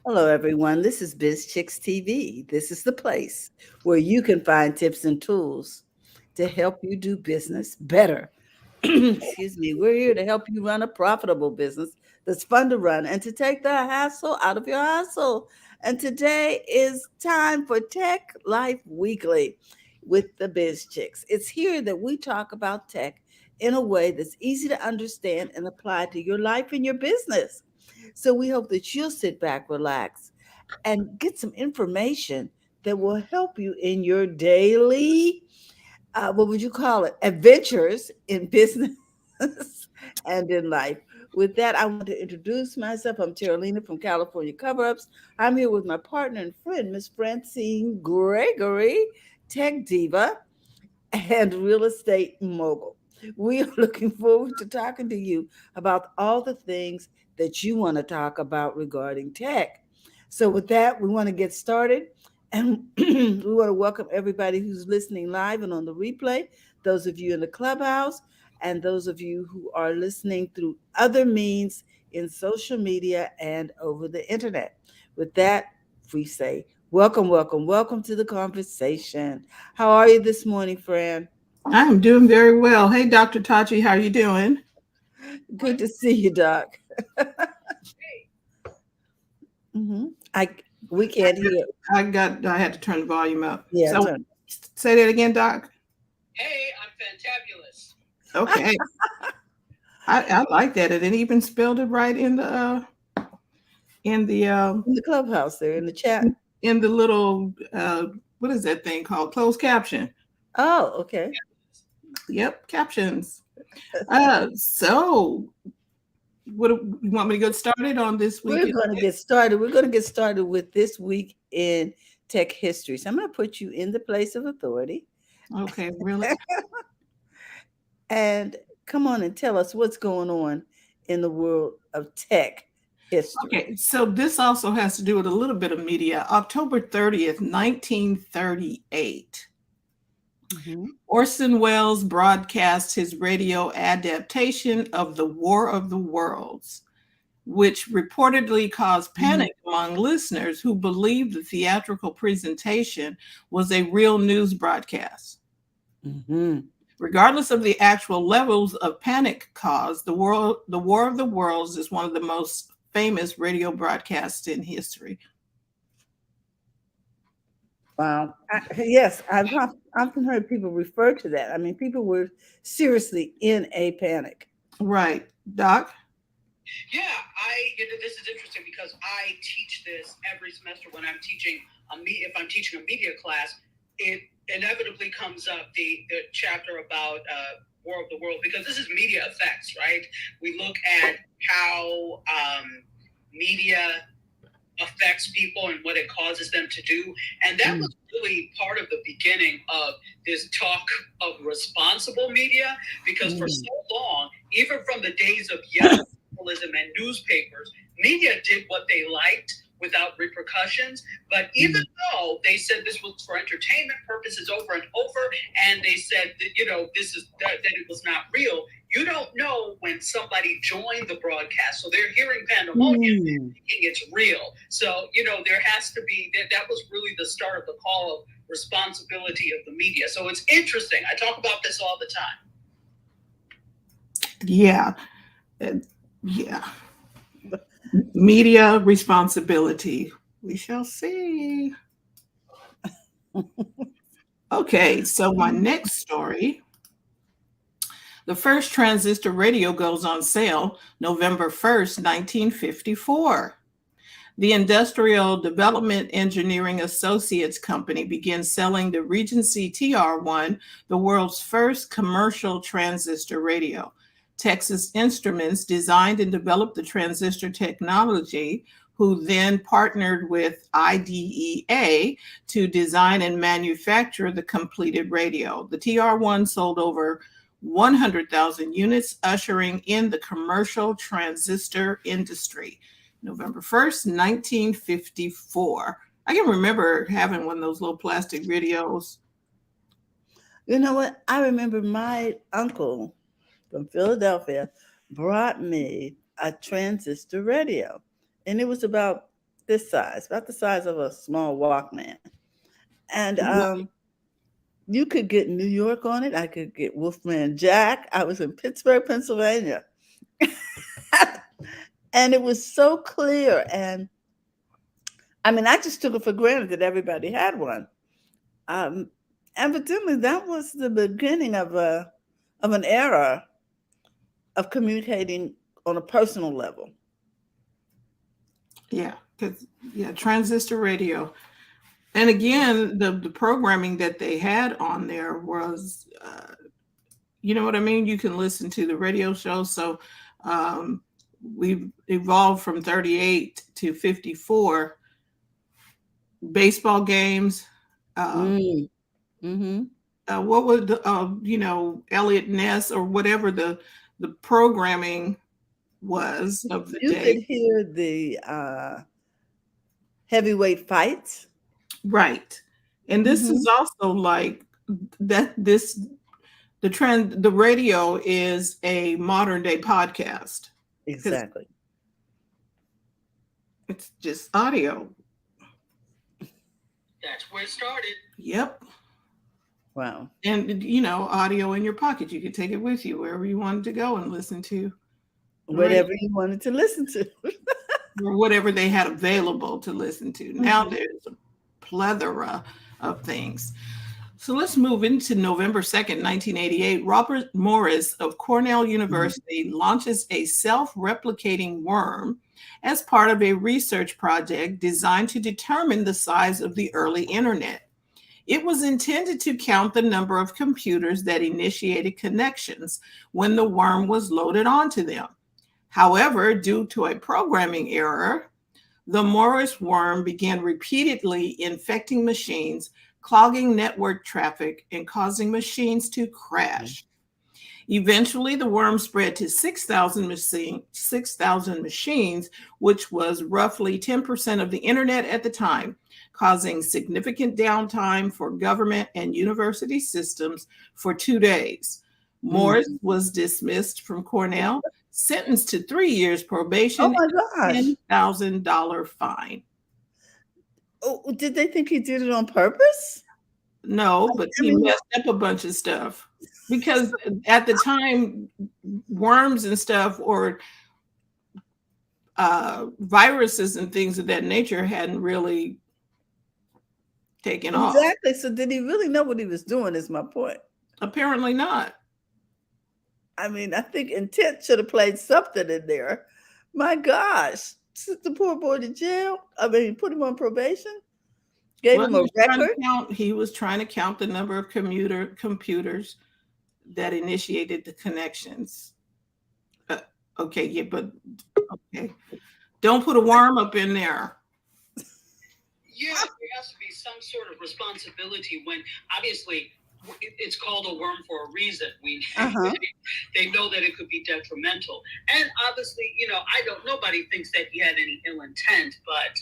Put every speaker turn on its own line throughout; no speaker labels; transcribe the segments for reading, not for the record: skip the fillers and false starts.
Hello, everyone. This is BizChicks TV. This is the place where you can find tips and tools to help you do business better. Excuse me. We're here to help you run a profitable business that's fun to run and to take the hassle out of your hustle. And today is time for Tech Life Weekly with the Biz Chicks. It's here that we talk about tech in a way that's easy to understand and apply to your life and your business. So we hope that you'll sit back, relax, and get some information that will help you in your daily, what would you call it, adventures in business and in life. With that, I want to introduce myself. I'm Terralina from California Cover Ups. I'm here with my partner and friend, Miss Francine Gregory, tech diva and real estate mogul. We are looking forward to talking to you about all the things that you want to talk about regarding tech. So, with that, we want to get started and we want to welcome everybody who's listening live and on the replay, those of you in the clubhouse, and those of you who are listening through other means in social media and over the internet. With that, we say, welcome, welcome, welcome to the conversation. How are you this morning, Fran?
I'm doing very well. Hey, Dr. Tachi, how are you doing?
Good to see you, Doc. hmm I we can't hear.
I had to turn the volume up.
Yeah,
So
turn.
say that again, Doc.
Hey, I'm fantabulous.
Okay. I like that. And it even spelled it right in the
In the clubhouse there in the chat.
in the little what is that thing called? Closed caption.
Oh, okay.
Yep, captions. So what you want me to get started on this
We're
weekend?
going to get started. We're going to get started with this week in tech history. So I'm going to put you in the place of authority
Okay, really?
and come on and tell us what's going on in the world of tech history.
Okay, so this also has to do with a little bit of media. October 30th, 1938.
hmm
Orson Welles broadcast his radio adaptation of The War of the Worlds, which reportedly caused
hmm
panic among listeners who believed the theatrical presentation was a real news broadcast.
hmm
Regardless of the actual levels of panic caused, the War of the Worlds is one of the most famous radio broadcasts in history.
Wow. Yes, often heard people refer to that. I mean, people were seriously in a panic.
Right, Doc?
Yeah, this is interesting because I teach this every semester when I'm teaching if I'm teaching a media class, it inevitably comes up the chapter about War of the World because this is media effects, right? We look at how media affects people and what it causes them to do. And that was really part of the beginning of this talk of responsible media, because for so long, even from the days of yellow journalism and newspapers, media did what they liked without repercussions. But even though they said this was for entertainment purposes over and over, and they said that, that it was not real, you don't know when somebody joined the broadcast. So they're hearing pandemonium and thinking it's real. So, there has to be, that was really the start of the call of responsibility of the media. So it's interesting. I talk about this all the time.
Yeah. Yeah. Media responsibility. We shall see. Okay, so my next story. The first transistor radio goes on sale November 1st, 1954. The Industrial Development Engineering Associates Company begins selling the Regency TR1, the world's first commercial transistor radio. Texas Instruments designed and developed the transistor technology, who then partnered with IDEA to design and manufacture the completed radio. The TR1 sold over 100,000 units, ushering in the commercial transistor industry. November 1st, 1954. I can remember having one of those little plastic radios.
You know what? I remember my uncle from Philadelphia brought me a transistor radio. And it was about this size, about the size of a small Walkman. And you could get New York on it. I could get Wolfman Jack. I was in Pittsburgh, Pennsylvania. And it was so clear. And I mean, I just took it for granted that everybody had one. Um, Evidently, that was the beginning of an era of communicating on a personal level.
Yeah, because transistor radio. And again, the programming that they had on there was, you know what I mean? You can listen to the radio show. So we've evolved from 38 to 54 baseball games.
Mm-hmm.
What would Elliot Ness or whatever the programming was of the
You
day.
could hear the heavyweight fights.
Right. And this is also like that the radio is a modern day podcast.
Exactly.
It's just audio.
That's where it started.
Yep.
Wow.
And audio in your pocket. You could take it with you wherever you wanted to go and listen to
whatever you wanted to listen to.
or whatever they had available to listen to. Now there's a plethora of things. So let's move into November 2nd, 1988. Robert Morris of Cornell University launches a self-replicating worm as part of a research project designed to determine the size of the early internet. It was intended to count the number of computers that initiated connections when the worm was loaded onto them. However, due to a programming error, the Morris worm began repeatedly infecting machines, clogging network traffic, and causing machines to crash. Eventually, the worm spread to 6,000 machines, which was roughly 10% of the internet at the time, causing significant downtime for government and university systems for 2 days. Morris was dismissed from Cornell, sentenced to 3 years probation,
Oh my gosh.
$10,000 fine.
Oh, did they think he did it on purpose?
No, but he messed up a bunch of stuff. Because at the time, worms and stuff or viruses and things of that nature hadn't really taken off.
Exactly. So did he really know what he was doing is my point.
Apparently not.
I mean, I think intent should have played something in there. My gosh. Sent the poor boy to jail. I mean, put him on probation. Gave him a record.
He was trying to count the number of computers that initiated the connections. Okay. Don't put a worm up in there.
Yeah, there has to be some sort of responsibility when obviously it's called a worm for a reason. They know that it could be detrimental. And obviously, nobody thinks that he had any ill intent, but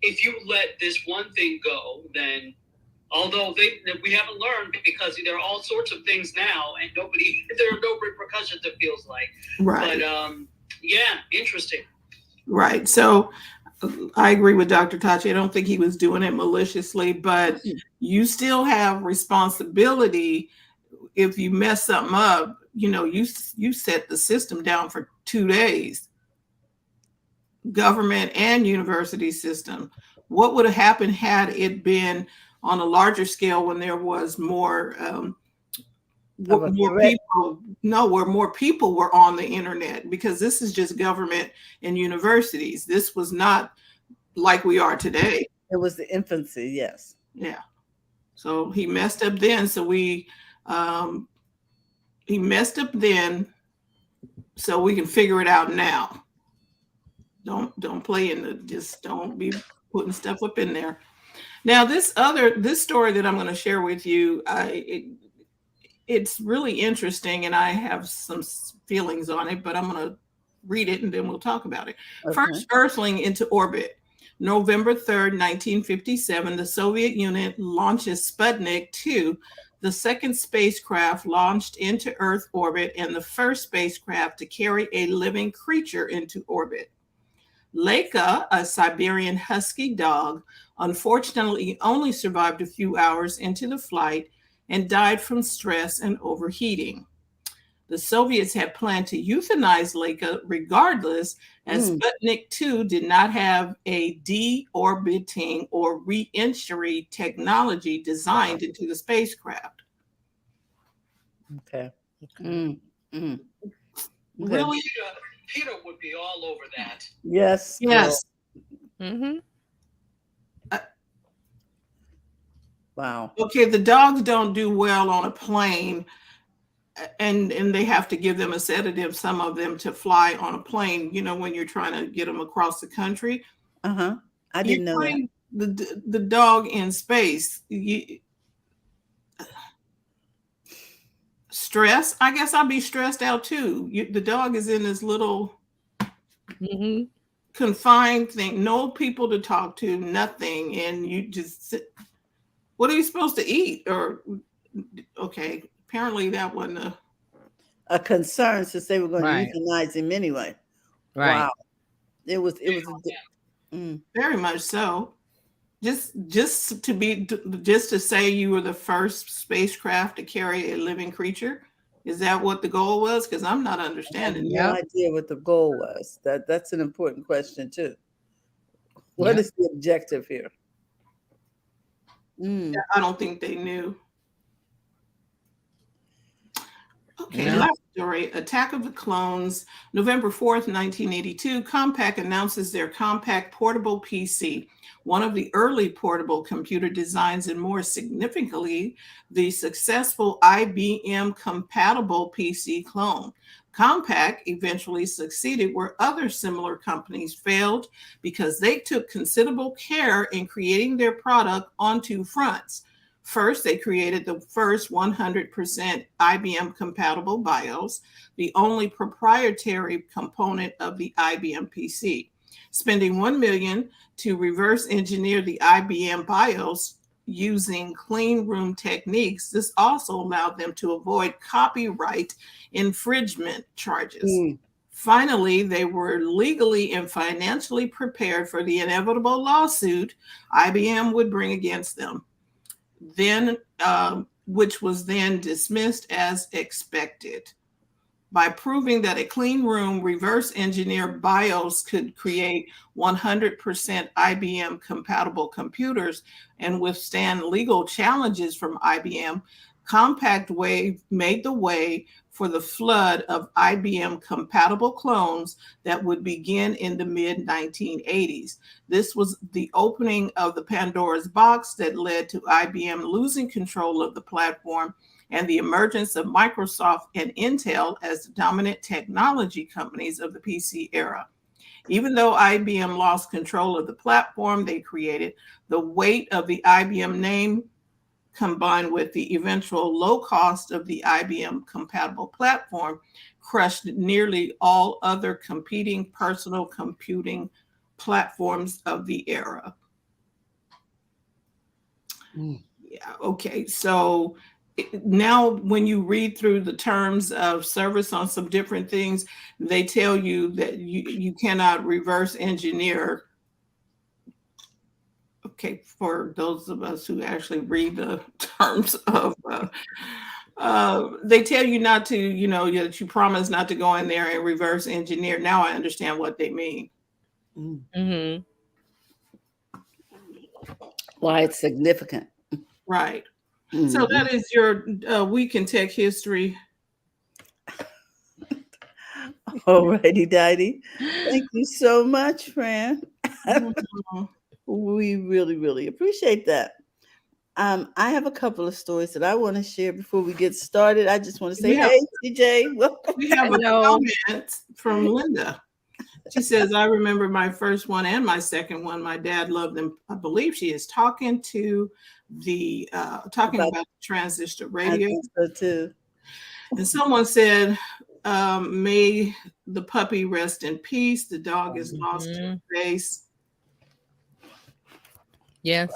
if you let this one thing go, then although we haven't learned because there are all sorts of things now and there are no repercussions, it feels like.
Right.
But interesting.
Right. So I agree with Dr. Tachi. I don't think he was doing it maliciously, but you still have responsibility if you mess something up. You set the system down for 2 days. Government and university system. What would have happened had it been on a larger scale when there was more people were on the internet? Because this is just government and universities. This was not like we are today.
It was the infancy, yes.
Yeah. So he messed up then. So he messed up then so we can figure it out now. Don't play just don't be putting stuff up in there. Now this story that I'm going to share with you, it's really interesting and I have some feelings on it, but I'm going to read it and then we'll talk about it. Okay. First Earthling into orbit. November 3rd, 1957, the Soviet Union launches Sputnik 2, the second spacecraft launched into Earth orbit and the first spacecraft to carry a living creature into orbit. Leica, a Siberian husky dog, unfortunately only survived a few hours into the flight and died from stress and overheating. The Soviets had planned to euthanize Leica regardless, as Sputnik 2 did not have a deorbiting or re-entry technology designed into the spacecraft.
Okay.
Okay.
Really?
Peter would be all over that.
Yes.
Yes.
Mm-hmm.
Wow.
Okay, the dogs don't do well on a plane, and they have to give them a sedative, some of them, to fly on a plane, when you're trying to get them across the country.
I didn't know that.
The dog in space. Stress, I guess I'd be stressed out too. The dog is in this little confined thing, no people to talk to, nothing, and you just sit. What are you supposed to eat? Or okay, apparently that wasn't
a concern, since they were going
Right.
to euthanize him anyway.
Right.
Wow. It was
very much so. Just to say you were the first spacecraft to carry a living creature. Is that what the goal was? Because I'm not understanding.
I have no idea what the goal was. That's an important question too. What is the objective here?
I don't think they knew. Okay,
No.
last story. Attack of the Clones. November 4th, 1982, Compaq announces their compact portable PC, one of the early portable computer designs, and more significantly, the successful IBM compatible PC clone. Compaq eventually succeeded where other similar companies failed because they took considerable care in creating their product on two fronts. First, they created the first 100% IBM compatible BIOS, the only proprietary component of the IBM PC. Spending $1 million to reverse engineer the IBM BIOS using clean room techniques, this also allowed them to avoid copyright infringement charges. Finally, they were legally and financially prepared for the inevitable lawsuit IBM would bring against them, which was then dismissed as expected. By proving that a clean room reverse engineer BIOS could create 100% IBM compatible computers and withstand legal challenges from IBM, Compact Wave made the way for the flood of IBM compatible clones that would begin in the mid-1980s. This was the opening of the Pandora's box that led to IBM losing control of the platform and the emergence of Microsoft and Intel as the dominant technology companies of the PC era. Even though IBM lost control of the platform they created, the weight of the IBM name, combined with the eventual low cost of the IBM compatible platform, crushed nearly all other competing personal computing platforms of the era. Yeah, okay, so now when you read through the terms of service on some different things, they tell you that you cannot reverse engineer. Okay, for those of us who actually read the terms of, they tell you not to, that you promise not to go in there and reverse engineer. Now I understand what they mean.
Mm-hmm.
Why it's significant.
Right. So that is your Week in Tech History.
All righty, Didey. Thank you so much, Fran. We really, really appreciate that. I have a couple of stories that I want to share before we get started. I just want to say, hey, TJ, welcome.
We have a comment from Linda. She says, I remember my first one and my second one. My dad loved them. I believe she is talking to about the transistor radio.
I think so too.
And someone said, may the puppy rest in peace. The dog is lost to space.
Yes.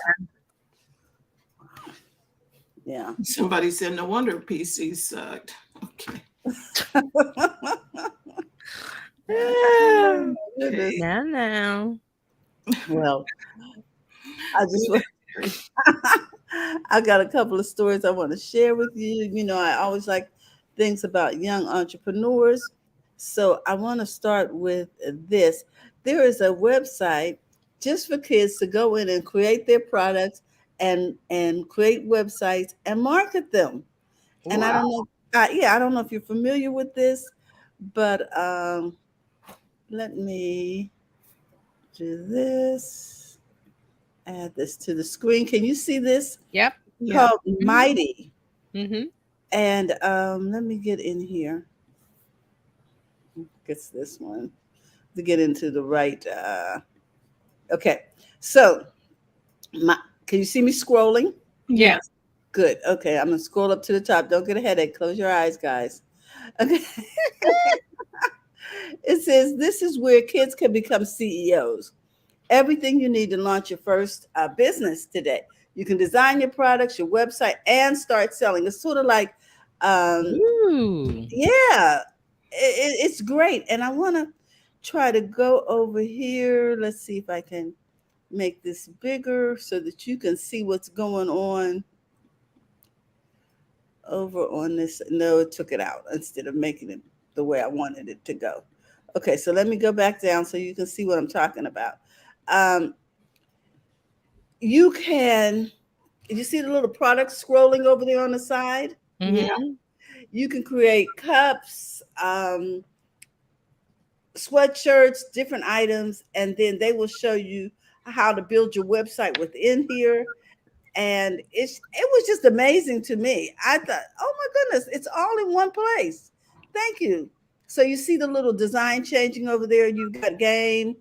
Yeah.
Somebody said, no wonder PC sucked. Okay.
goodness.
Now.
Well, I just want I got a couple of stories I want to share with you. You know, I always like things about young entrepreneurs. So I want to start with this. There is a website just for kids to go in and create their products and create websites and market them. And I
Wow.
don't know, I don't know if you're familiar with this, but let me do this. Add this to the screen. Can you see this?
Yep.
Yeah.
Called
Mhm.
Mighty.
Mhm.
And let me get in here. Gets this one to get into the right. Okay, so my, can you see me scrolling?
Yeah.
Yes.
Good. Okay, I'm gonna scroll up to the top. Don't get a headache. Close your eyes, guys. Okay. It says this is where kids can become CEOs. Everything you need to launch your first business today. You can design your products, your website, and start selling. It's sort of like um,
Ooh.
yeah, it's great. And I want to try to go over here. Let's see if I can make this bigger so that you can see what's going on over on this. No, it took it out instead of making it the way I wanted it to go. Okay, so let me go back down so you can see what I'm talking about. Um, you can, you see the little products scrolling over there on the side?
Yeah.
Mhm.
You can create cups, sweatshirts, different items, and then they will show you how to build your website within here. And it was just amazing to me. I thought, oh my goodness, it's all in one place. Thank you. So you see the little design changing over there. You've got game,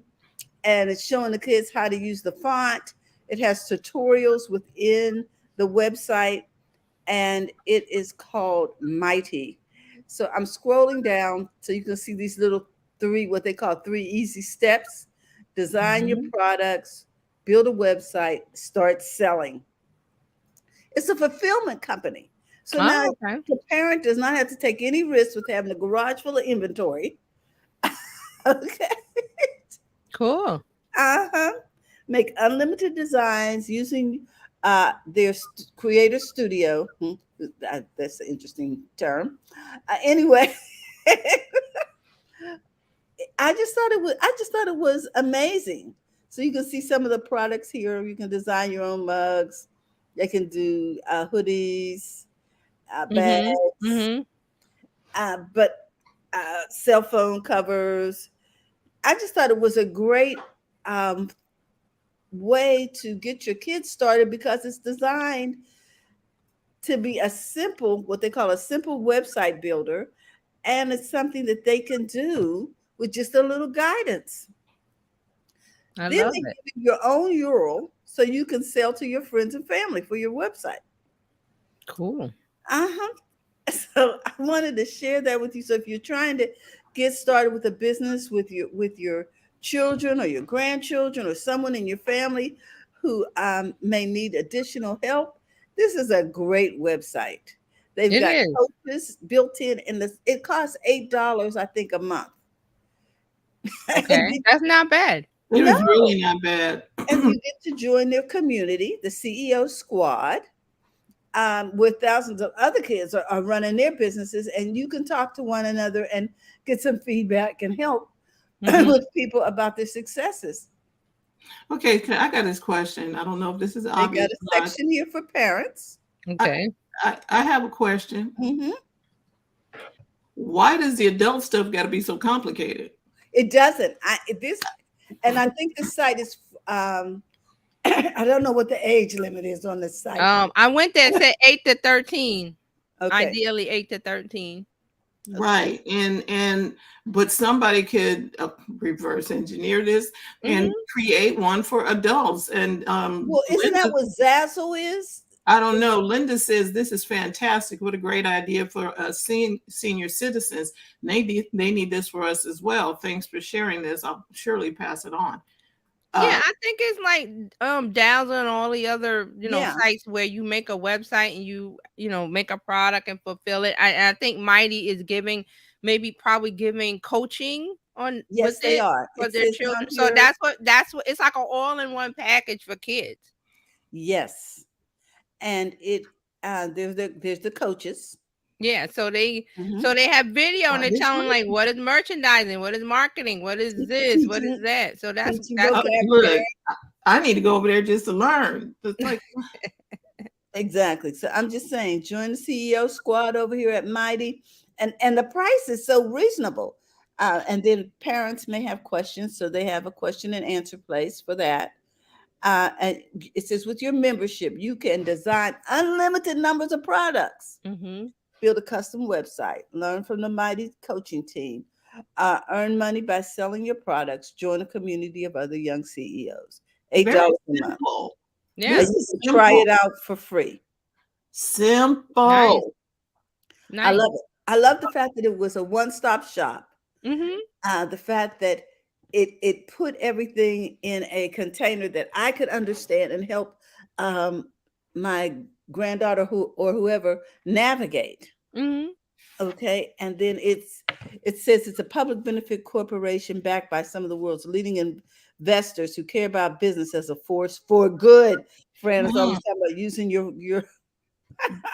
and it's showing the kids how to use the font. It has tutorials within the website, and it is called Mighty. So I'm scrolling down so you can see these little three, what they call three easy steps. Design your
Mhm.
products, build a website, start selling. It's a fulfillment company. So now
Oh, okay.
the parent does not have to take any risks with having a garage full of inventory. Okay.
Cool.
Uh-huh. Make unlimited designs using their creator studio. That's an interesting term. Anyway, I just thought it was amazing. So you can see some of the products here. You can design your own mugs. They can do hoodies,
Mhm.
bags,
Mhm.
but cell phone covers. I just thought it was a great um, way to get your kids started because it's designed to be a simple, what they call a simple website builder, and it's something that they can do with just a little guidance.
I
Then
love
they
it.
give you your own URL so you can sell to your friends and family for your website.
Cool.
Uh-huh. So I wanted to share that with you. So if you're trying to get started with a business with your children or your grandchildren or someone in your family who may need additional help, this is a great website. They've
It
got
is.
coaches built in this. It costs $8, I think, a month.
Okay. That's not bad.
It was
No,
really not bad.
and you get to join their community, the CEO squad, where thousands of other kids are running their businesses, and you can talk to one another and get some feedback and help
Mhm.
with people about their successes.
Okay, I got this question. I don't know if this is
They
obvious
got a
or not.
section here for parents.
I,
Okay.
I have a question.
Hmm.
Why does the adult stuff got to be so complicated?
It doesn't. This, and I think the site is. I don't know what the age limit is on this site.
I went there, said 8 to 13.
Okay.
Ideally 8 to 13.
Okay.
Right. And but somebody could reverse engineer this and
Mhm.
create one for adults. And
Well, isn't that
Linda,
what Zazzle is?
I don't know. Linda says this is fantastic. What a great idea for senior citizens. They need this for us as well. Thanks for sharing this. I'll surely pass it on.
Yeah,
Uh,
I think it's like Dazzle and all the other,
Yeah.
sites where you make a website and you make a product and fulfill it. I think Mighty is giving maybe probably giving coaching on with
Yes, they
it
are.
for
It
their
says down
children? So
here,
that's what it's like an all-in-one package for kids.
yes. And there's the coaches.
Yeah,
Mhm.
so they have video and
Oh,
they
this
tell them
one.
like what is merchandising, what is marketing, what is this, what is
Teaching
that. So
teaching
that's
Oh,
vocabulary.
look, I need to go over there just to learn. It's like,
Exactly. So I'm just saying, join the CEO squad over here at Mighty, and the price is so reasonable. And then parents may have questions, so they have a question and answer place for that. And it says with your membership, you can design unlimited numbers of products,
Mhm.
build a custom website, learn from the Mighty coaching team, earn money by selling your products, join a community of other young CEOs.
very
$8 a month.
simple.
And
Yeah.
This
you
is
can try it
simple.
out for free.
Nice.
Simple.
I
Nice.
love it. I love the fact that it was a one-stop shop.
Mhm.
The fact that it put everything in a container that I could understand and help um, my granddaughter or whoever navigate.
Mhm.
Okay, and then it says it's a public benefit corporation backed by some of the world's leading investors who care about business as a force for good. Fran is always
Mm,
talking about using your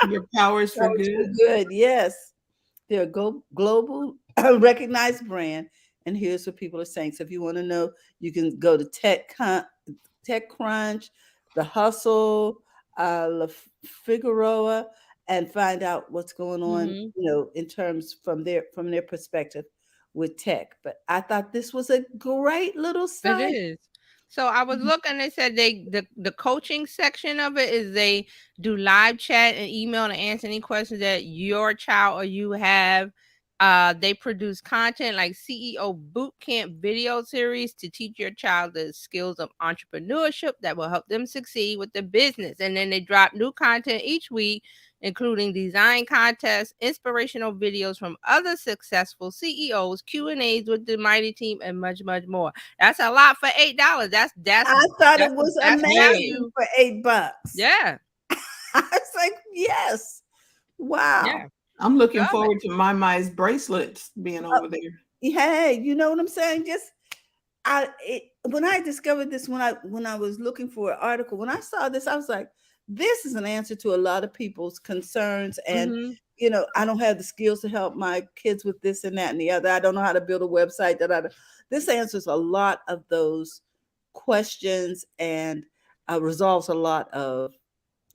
your powers for
powers for
good.
good. Yes. They're a global recognized brand. And here's what people are saying. So if you want to know, you can go to TechCrunch, The Hustle, La Figueroa, and find out what's going on,
Mhm.
in terms from their perspective with tech. But I thought this was a great little
It
site.
is. So I was looking, they said the coaching section of it is they do live chat and email to answer any questions that your child or you have. They produce content like CEO boot camp video series to teach your child the skills of entrepreneurship that will help them succeed with the business. And then they drop new content each week, including design contests, inspirational videos from other successful CEOs, Q&As with the Mighty team, and much, much more. That's a lot for $8.
I thought it
That's
was
that's
amazing
value.
for $8.
Yeah,
I was like, yes. Wow.
yeah,
I'm looking
love it.
forward to my bracelets being over there.
Hey, you know what I'm saying? Just when I discovered this, when I was looking for an article, when I saw this, I was like, this is an answer to a lot of people's concerns. And
Mhm.
I don't have the skills to help my kids with this and that and the other. I don't know how to build a website. This answers a lot of those questions and resolves a lot of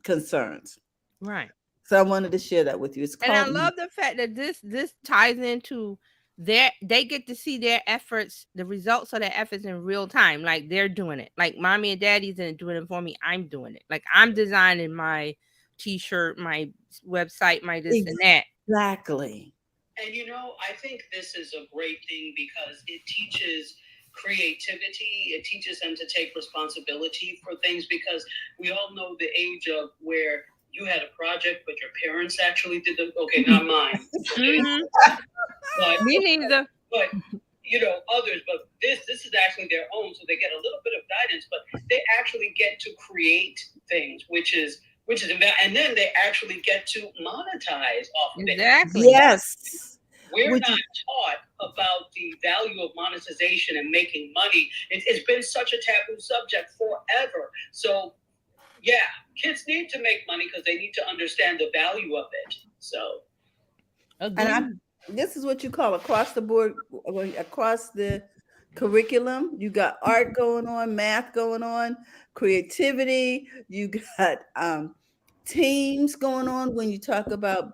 concerns.
Right.
So I wanted to share that with you. It's
And I
called.
love the fact that this ties into they get to see their efforts, the results of their efforts in real time. Like they're doing it. Like mommy and daddy isn't doing it for me. I'm doing it. Like I'm designing my t-shirt, my website, my this and that.
Exactly.
And I think this is a great thing because it teaches creativity. It teaches them to take responsibility for things because we all know the age of where you had a project, but your parents actually did them. Okay, not mine.
Mhm.
But
Me neither.
but others. But this is actually their own, so they get a little bit of guidance, but they actually get to create things, and then they actually get to monetize off of it.
Exactly.
Yes.
We're
Which
not taught about the value of monetization and making money. It's been such a taboo subject forever. So, yeah, kids need to make money because they need to understand the value of it. So,
Agreed.
this is what you call across the board, across the curriculum. You got art going on, math going on, creativity. You got teams going on when you talk about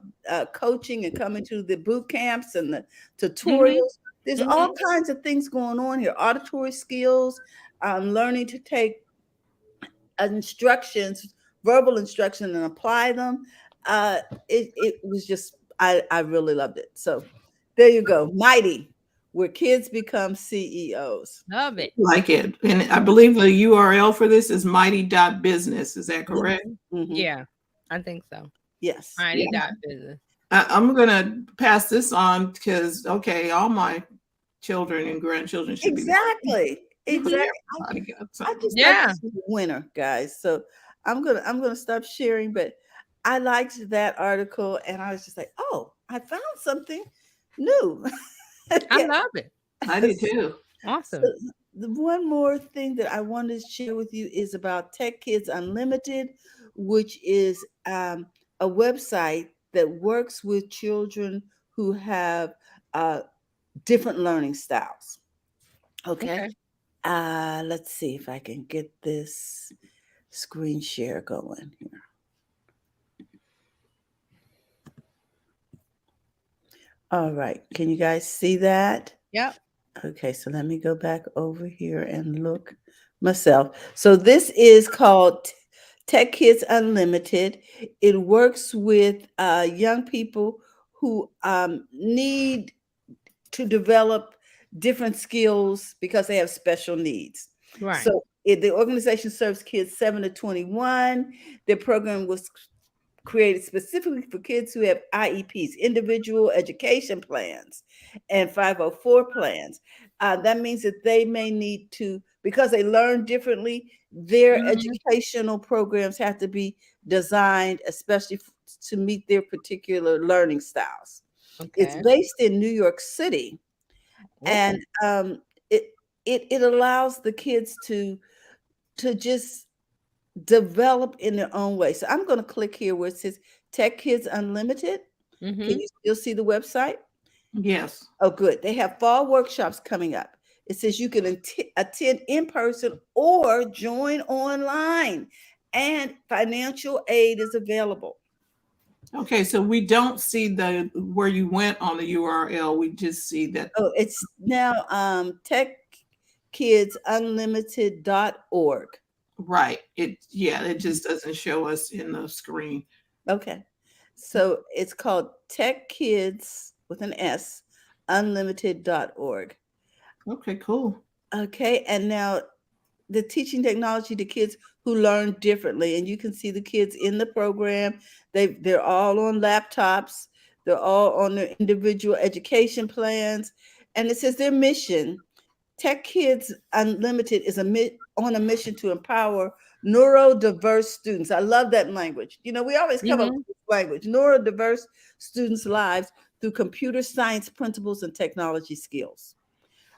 coaching and coming to the boot camps and the
Mhm.
tutorials. There's all
Mhm.
kinds of things going on here. Auditory skills, learning to take instructions, verbal instruction, and apply them. It was just I really loved it. So there you go, Mighty, where kids become CEOs.
Love it.
Like it. And I believe the URL for this is mighty.business. Is that correct?
Mhm.
Yeah, I think so.
Yes.
Mighty dot business.
I'm going to pass this on because, okay, all my children and grandchildren should be like,
Exactly. Exactly.
everybody got
I
something.
just thought
Yeah.
this was a winner, guys. So I'm gonna stop sharing, but I liked that article and I was just like, oh, I found something new.
I
Yeah.
love it.
I do too.
So
Awesome.
the one more thing that I wanted to share with you is about Tech Kids Unlimited, which is a website that works with children who have uh, different learning styles. Okay.
Okay.
Let's see if I can get this screen share going here. All right. Can you guys see that?
Yep.
Okay, so let me go back over here and look myself. So this is called Tech Kids Unlimited. It works with young people who need to develop different skills because they have special needs.
Right.
So the organization serves kids 7 to 21. Their program was created specifically for kids who have IEPs, individual education plans, and 504 plans. That means that they may need to, because they learn differently, their
Hmm.
educational programs have to be designed especially to meet their particular learning styles. It's
Okay.
based in New York City,
Oh.
and it, it allows the kids to just develop in their own way. So I'm going to click here where it says Tech Kids Unlimited. Can
Mm-hmm.
you still see the website?
Yes.
Oh, good. They have fall workshops coming up. It says you can attend in person or join online, and financial aid is available.
Okay, so we don't see the where you went on the URL. We just see that.
Oh, it's now techkidsunlimited.org.
Right. It yeah, it just doesn't show us in the screen.
Okay. So it's called Tech Kids with an S, unlimited.org.
Okay, cool.
Okay. And now the teaching technology to kids who learn differently. And you can see the kids in the program. They're all on laptops. They're all on their individual education plans. And it says their mission, Tech Kids Unlimited, is on a mission to empower neurodiverse students. I love that language. You know, we always come up
Mm-hmm.
with this language, neurodiverse students' lives through computer science principles and technology skills.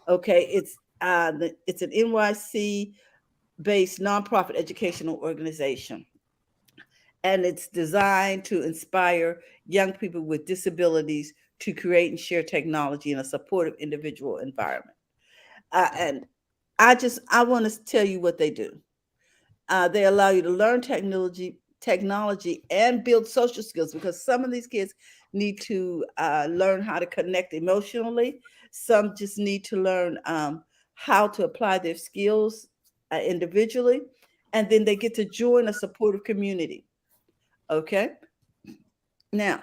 Okay, it's an NYC based nonprofit educational organization, and it's designed to inspire young people with disabilities to create and share technology in a supportive individual environment. And I want to tell you what they do. They allow you to learn technology and build social skills, because some of these kids need to learn how to connect emotionally. Some just need to learn how to apply their skills individually, and then they get to join a supportive community. Okay. Now,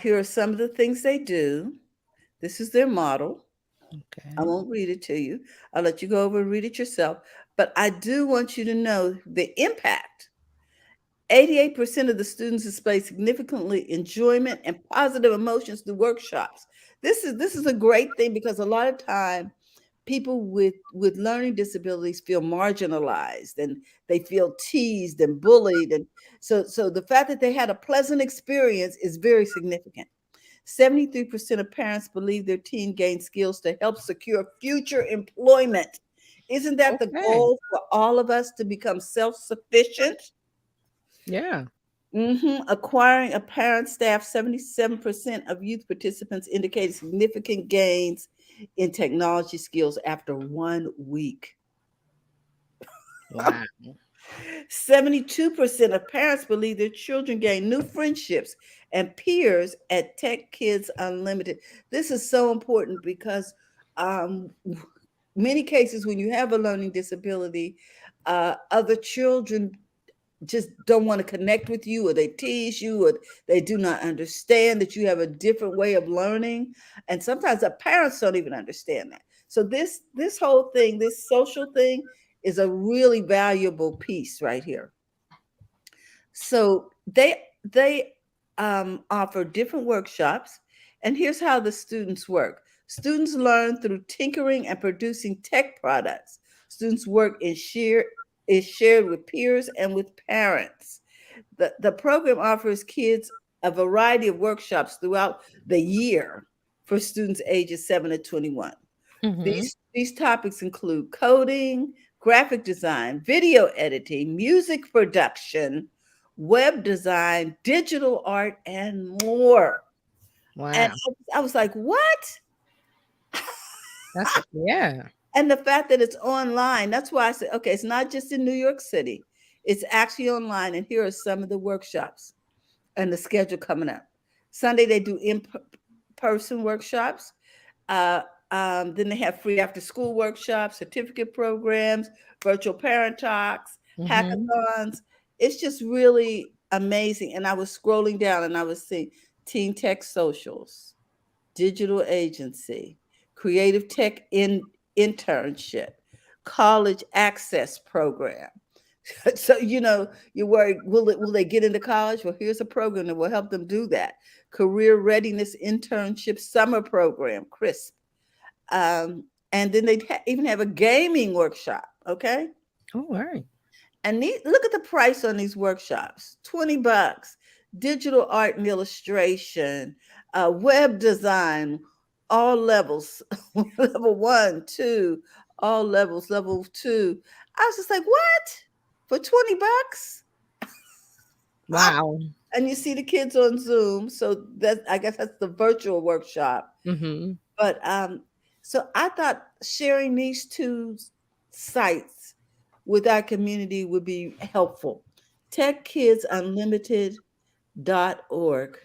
here are some of the things they do. This is their model. I
Okay.
won't read it to you. I'll let you go over and read it yourself. But I do want you to know the impact. 88% of the students display significantly enjoyment and positive emotions through workshops. This is a great thing, because a lot of time people with learning disabilities feel marginalized, and they feel teased and bullied, and so the fact that they had a pleasant experience is very significant. 73% of parents believe their teen gained skills to help secure future employment. Isn't that the
Okay.
goal for all of us, to become self-sufficient?
Yeah.
Acquiring a parent staff, 77% of youth participants indicated significant gains in technology skills after 1 week.
Wow.
72% of parents believe their children gain new friendships and peers at Tech Kids Unlimited. This is so important because um, many cases when you have a learning disability, other children just don't want to connect with you, or they tease you, or they do not understand that you have a different way of learning, and sometimes the parents don't even understand that. So this whole thing, this social thing, is a really valuable piece right here. So they offer different workshops, and here's how the students work. Students learn through tinkering and producing tech products. Students work is shared with peers and with parents. The program offers kids a variety of workshops throughout the year for students ages 7 to 21.
Mm-hmm.
These topics include coding, graphic design, video editing, music production, web design, digital art, and more. And
Wow.
I was like, what?
Yeah.
And the fact that it's online, that's why I said, okay, it's not just in New York City, it's actually online. And here are some of the workshops and the schedule coming up. Sunday, they do in person workshops. Uh, then they have free after school workshops, certificate programs, virtual parent talks,
Mm-hmm.
hackathons. It's just really amazing. And I was scrolling down and I was seeing Teen Tech Socials, digital agency, creative tech internship, college access program. So you're worried, will they get into college? Well, here's a program that will help them do that. Career readiness internship summer program, CRISP. And then they even have a gaming workshop. Okay.
All right.
And look at the price on these workshops, $20. Digital art and illustration, web design, all levels, level 1, 2, all levels, level 2. I was just like, what? For $20?
Wow.
And you see the kids on Zoom. So that, I guess that's the virtual workshop.
Mm-hmm.
But so I thought sharing these two sites with our community would be helpful. TechKidsUnlimited.org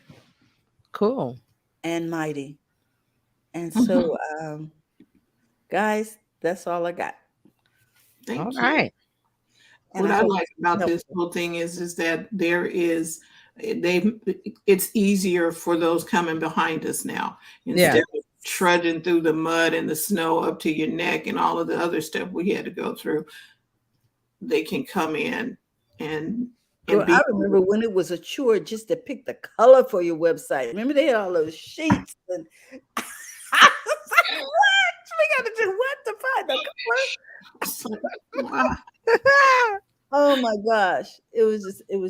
Cool.
and Mighty. And
Mhm.
so, guys, that's all I got.
All
Thank you.
right.
And
What
I
I
hope
like
it's
about this
helpful.
whole thing is that there is they it's easier for those coming behind us now
Yeah.
instead of trudging through the mud and the snow up to your neck and all of the other stuff we had to go through. They can come in and
Girl, I
be
remember when it was a chore just to pick the color for your website. Remember they had all those sheets and I was like, what? We got to do what to find the color?
it's like, wow.
Oh my gosh. It was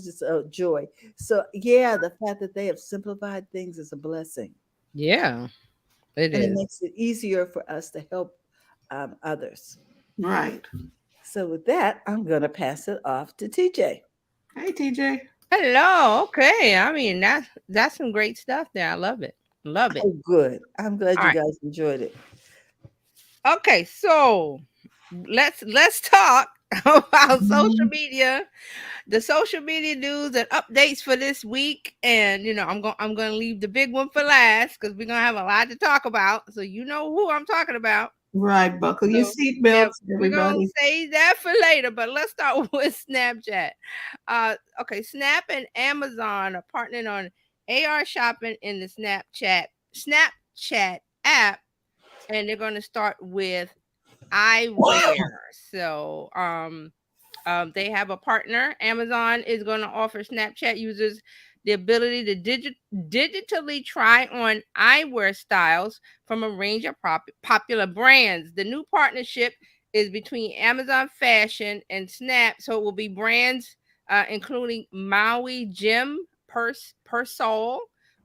just a joy. So yeah, the fact that they have simplified things is a blessing.
Yeah. It
And it
is.
makes it easier for us to help others.
Right.
So with that, I'm gonna pass it off to TJ.
Hey TJ.
Hello. Okay. I mean, that's some great stuff there. I love it. Love it.
Oh, good. I'm glad
All
you
right.
guys enjoyed it.
Okay. So let's talk about social
Mhm.
media, the social media news and updates for this week. And I'm gonna leave the big one for last because we're gonna have a lot to talk about. So you know who I'm talking about.
Right, buckle your
So yeah,
seatbelts,
we're gonna
everybody.
save that for later. But let's start with Snapchat. Okay, Snap and Amazon are partnering on AR shopping in the Snapchat app, and they're gonna start with eyewear. So they have a partner. Amazon is going to offer Snapchat users the ability to digitally try on eyewear styles from a range of popular brands. The new partnership is between Amazon Fashion and Snap, so it will be brands including Maui Jim, Persol,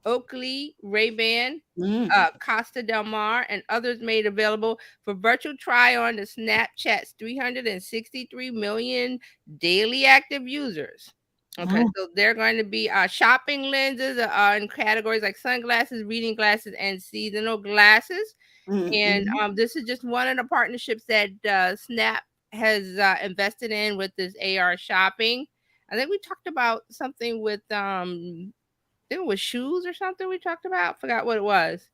Oakley, Ray-Ban,
Mm,
Costa Del Mar, and others made available for virtual try on to Snapchat's 363 million daily active users. Okay,
Mm,
so they're going to be shopping lenses in categories like sunglasses, reading glasses, and seasonal glasses.
mm,
And
mm,
this is just one of the partnerships that Snap has invested in with this AR shopping. I think we talked about something with think it was shoes or something we talked about. Forgot what it was.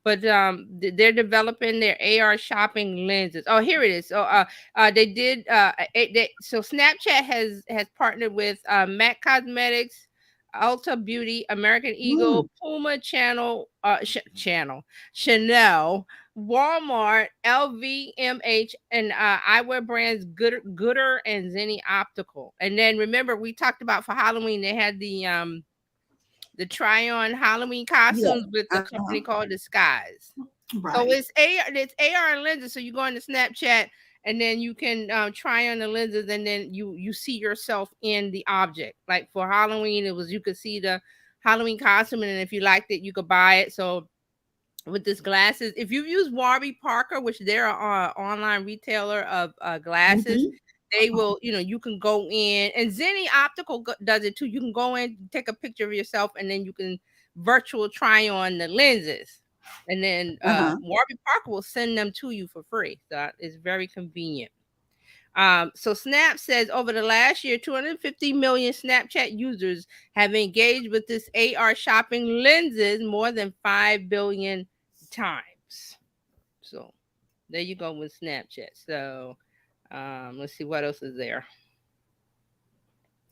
But they're developing their AR shopping lenses. Oh, here it is. So they did so Snapchat has partnered with MAC Cosmetics, Ulta Beauty, American Eagle,
mm.
Puma Chanel, Walmart, LVMH, and eyewear brands Gooder and Zenni Optical. And then remember we talked about for Halloween they had the try on Halloween
Yeah.
costumes with the
Uh-huh.
company called Disguise. So
right.
it's AR and lenses. So you go into Snapchat and then you can try on the lenses and then you see yourself in the object. Like for Halloween, it was you could see the Halloween costume and if you liked it, you could buy it. So with this glasses. If you use Warby Parker, which they're an online retailer of glasses,
Mhm.
they will, you can go in, and Zenni Optical does it too. You can go in, take a picture of yourself, and then you can virtual try on the lenses. And then
Uh-huh.
Warby Parker will send them to you for free. So it's very convenient. So Snap says over the last year, 250 million Snapchat users have engaged with this AR shopping lenses more than 5 billion times. So there you go with Snapchat. So let's see what else is there.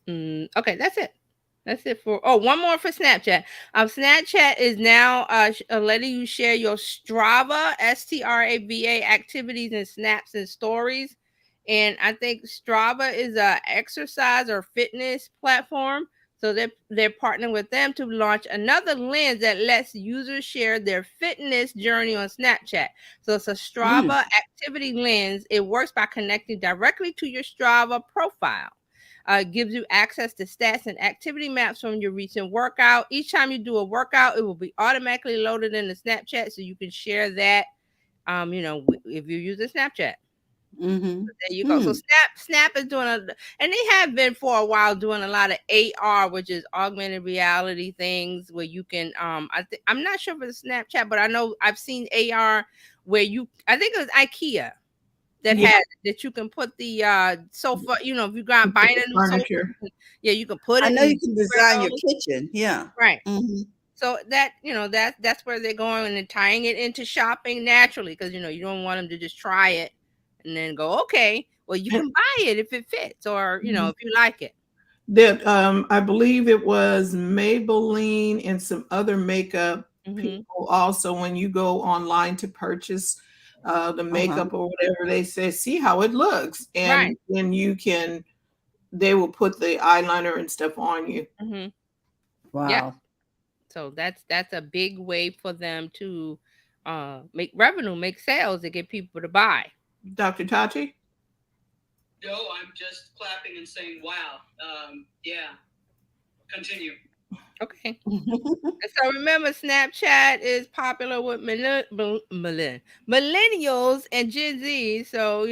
Okay, that's it. That's it for. Oh, one more for Snapchat. Snapchat is now letting you share your Strava, Strava activities and snaps and stories. And I think Strava is a exercise or fitness platform. So they're partnering with them to launch another lens that lets users share their fitness journey on Snapchat. So it's a
Mm.
Strava activity lens. It works by connecting directly to your Strava profile. Gives you access to stats and activity maps from your recent workout. Each time you do a workout, it will be automatically loaded into Snapchat, so you can share that. If you're using Snapchat,
Mhm.
there you go. So
Hmm.
Snap is doing and they have been for a while doing a lot of AR, which is augmented reality things where you can. I'm not sure for the Snapchat, but I know I've seen AR where I think it was IKEA that
Yeah,
had that you can put the sofa, if you're going buying a new sofa,
furniture.
yeah, you can put
I
it
know you
and
can
where it
design your
goes.
kitchen. Yeah.
Right.
Mhm.
So that's where they're going and tying it into shopping naturally, because you don't want them to just try it and then go, okay, well, you
And
can buy it if it fits, or
mhm,
if you like it.
that I believe it was Maybelline and some other makeup
Hmm.
people also. When you go online to purchase the
Uh-huh.
makeup or whatever, they say, see how it looks,
Right.
and then they will put the eyeliner and stuff on you.
Hmm. Yeah.
Wow.
So that's a big way for them to make revenue, make sales, to get people to buy.
Dr. Tachi?
No, I'm just clapping and saying, "Wow, yeah." Continue.
Okay. And so remember, Snapchat is popular with millennials and Gen Z. So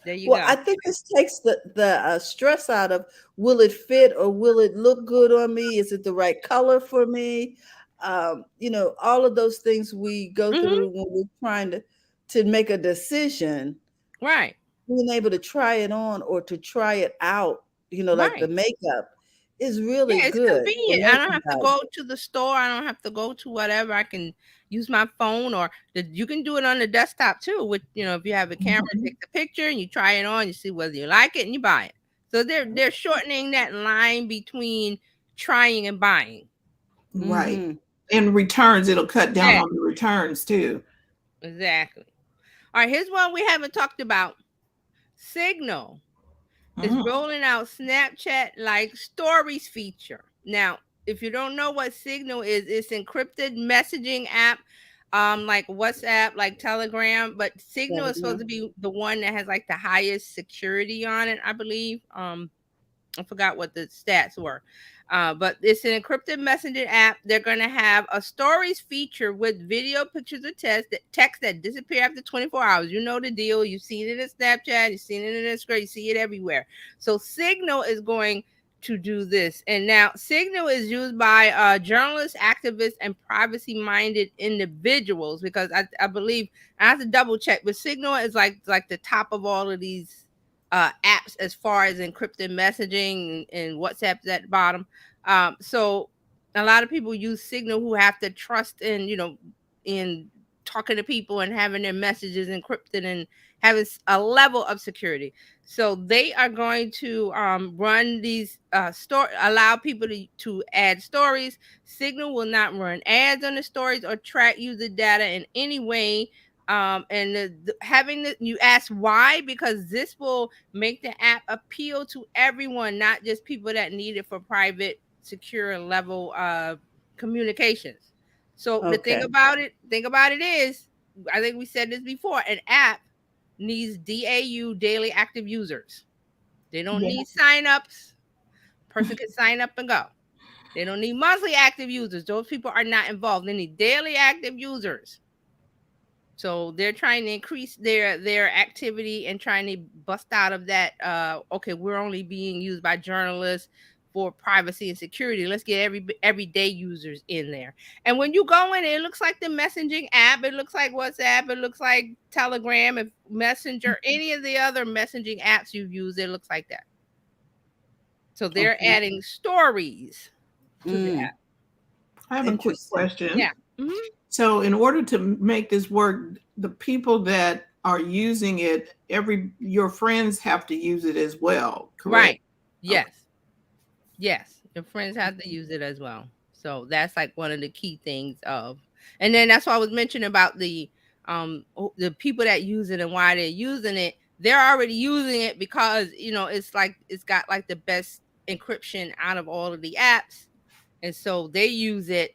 there you
Well,
go.
I think this takes the stress out of, will it fit or will it look good on me? Is it the right color for me? All of those things we go
Hmm.
through when we're trying to make a decision.
Right.
Being able to try it on or to try it out, like the
Right.
makeup, is really
Yeah, it's
good for
convenient. I don't
learning
have to
about it.
go to the store. I don't have to go to whatever. I can use my phone, or you can do it on the desktop too. With if you have a camera,
Mhm.
take the picture and you try it on. You see whether you like it and you buy it. So they're shortening that line between trying and buying.
Right.
Mm-hmm.
And returns, it'll cut down
Yeah,
on the returns too.
exactly. All right, here's one we haven't talked about. Signal is
Mhm.
rolling out Snapchat like stories feature. Now, if you don't know what Signal is, it's encrypted messaging app, like WhatsApp, like Telegram, but Signal is supposed to
Telegram.
be the one that has like the highest security on it, I believe. I forgot what the stats were. But it's an encrypted messaging app. They're going to have a stories feature with video, pictures, or text that disappear after 24 hours. You know the deal. You've seen it in Snapchat. You've seen it in Instagram. You see it everywhere. So Signal is going to do this. And now Signal is used by journalists, activists, and privacy-minded individuals, because I believe I have to double check, but Signal is like the top of all of these apps as far as encrypted messaging, and WhatsApp's at the bottom. So a lot of people use Signal who have to trust in talking to people and having their messages encrypted and having a level of security. So they are going to run these allow people to add stories. Signal will not run ads on the stories or track user data in any way. And you ask why, because this will make the app appeal to everyone, not just people that need it for private, secure level communications. So the
Okay.
thing about it is, I think we said this before, an app needs DAU, daily active users. They don't
Yeah.
need signups. Person can sign up and go. They don't need monthly active users. Those people are not involved. They need daily active users. So they're trying to increase their activity and trying to bust out of that. Okay, we're only being used by journalists for privacy and security. Let's get everyday users in there. And when you go in, it looks like the messaging app. It looks like WhatsApp. It looks like Telegram, if Messenger, any of the other messaging apps you've used. It looks like that. So they're adding stories to the app.
I have a quick question.
Yeah. Mm-hmm.
So in order to make this work, the people that are using it, your friends have to use it as well, correct?
Right. Yes. Okay. Yes. Your friends have to use it as well. So that's like one of the key things of, and then that's why I was mentioning about the people that use it and why they're using it. They're already using it because, it's got like the best encryption out of all of the apps. And so they use it.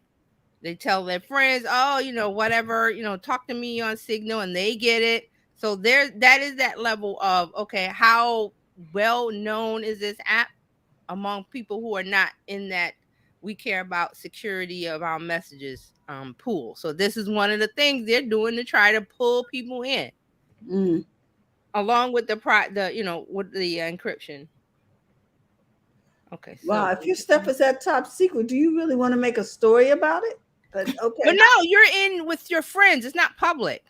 They tell their friends, oh, whatever, talk to me on Signal, and they get it. So that is that level of, okay, how well known is this app among people who are not in that we care about security of our messages pool. So this is one of the things they're doing to try to pull people in, along with with the encryption. Okay.
So. Wow, if your stuff is that top secret, do you really want to make a story about it? But okay.
But no, you're in with your friends. It's not public.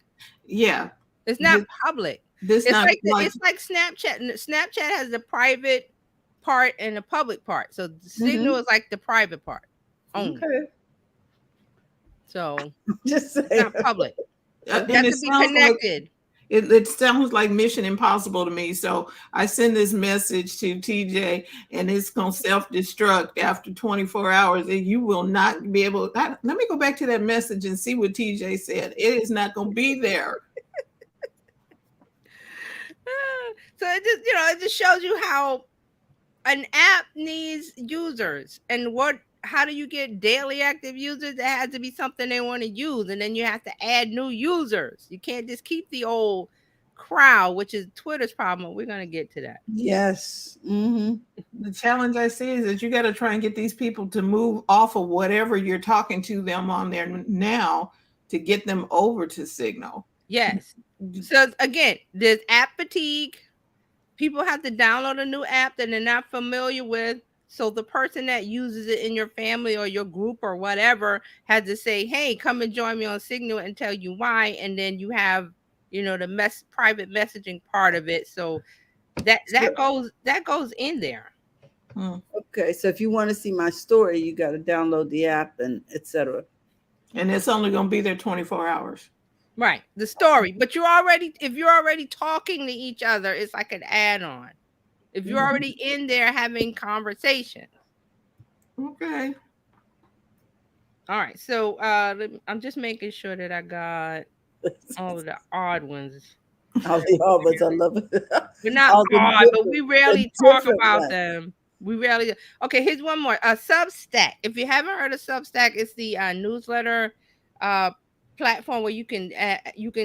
Yeah.
It's not public. It's like Snapchat. Snapchat has the private part and the public part. So Signal is like the private part only. Okay. So
just
it's not public. It has to be connected.
It sounds like Mission Impossible to me. So I send this message to TJ, and it's going to self-destruct after 24 hours, and you will not be able. Let me go back to that message and see what TJ said. It is not going to be there.
So it just shows you how an app needs users, and how do you get daily active users? That has to be something they want to use, and then you have to add new users. You can't just keep the old crowd, which is Twitter's problem. We're going to get to that.
Yes. Mm-hmm.
The challenge I see is that you got to try and get these people to move off of whatever you're talking to them on there now to get them over to Signal.
Yes. So again, there's app fatigue. People have to download a new app that they're not familiar with. So the person that uses it in your family or your group or whatever has to say, hey, come and join me on Signal, and tell you why. And then you have, the private messaging part of it. So that goes in there.
Okay. So if you want to see my story, you got to download the app and etc.
And it's only going to be there 24 hours.
Right. The story. But if you're already talking to each other, it's like an add-on. If you're already in there having conversations.
Okay.
All right. So I'm just making sure that I got all of the odd ones.
All the odd ones, I love it.
We're not odd, but we rarely talk about them. We rarely. Okay, here's one more. Substack. If you haven't heard of Substack, it's the newsletter platform where you can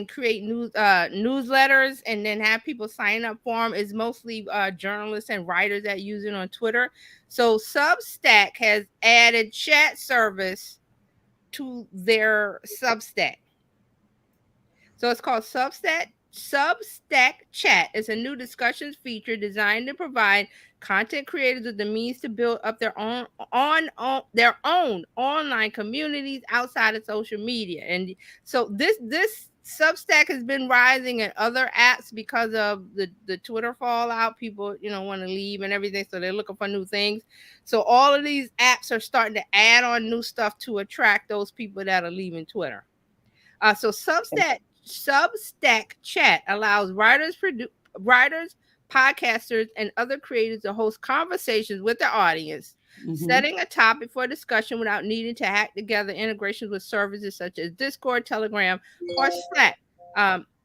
create newsletters and then have people sign up for them. It's mostly journalists and writers that use it on Twitter. So Substack has added chat service to their Substack. So it's called Substack Chat. It's a new discussions feature designed to provide content creators with the means to build up their own online communities outside of social media. And so this Substack has been rising in other apps because of the Twitter fallout. People, want to leave and everything, so they're looking for new things. So all of these apps are starting to add on new stuff to attract those people that are leaving Twitter. So Substack Chat allows writers, podcasters, and other creators to host conversations with their audience, setting a topic for discussion without needing to hack together integrations with services such as Discord, Telegram, or Slack.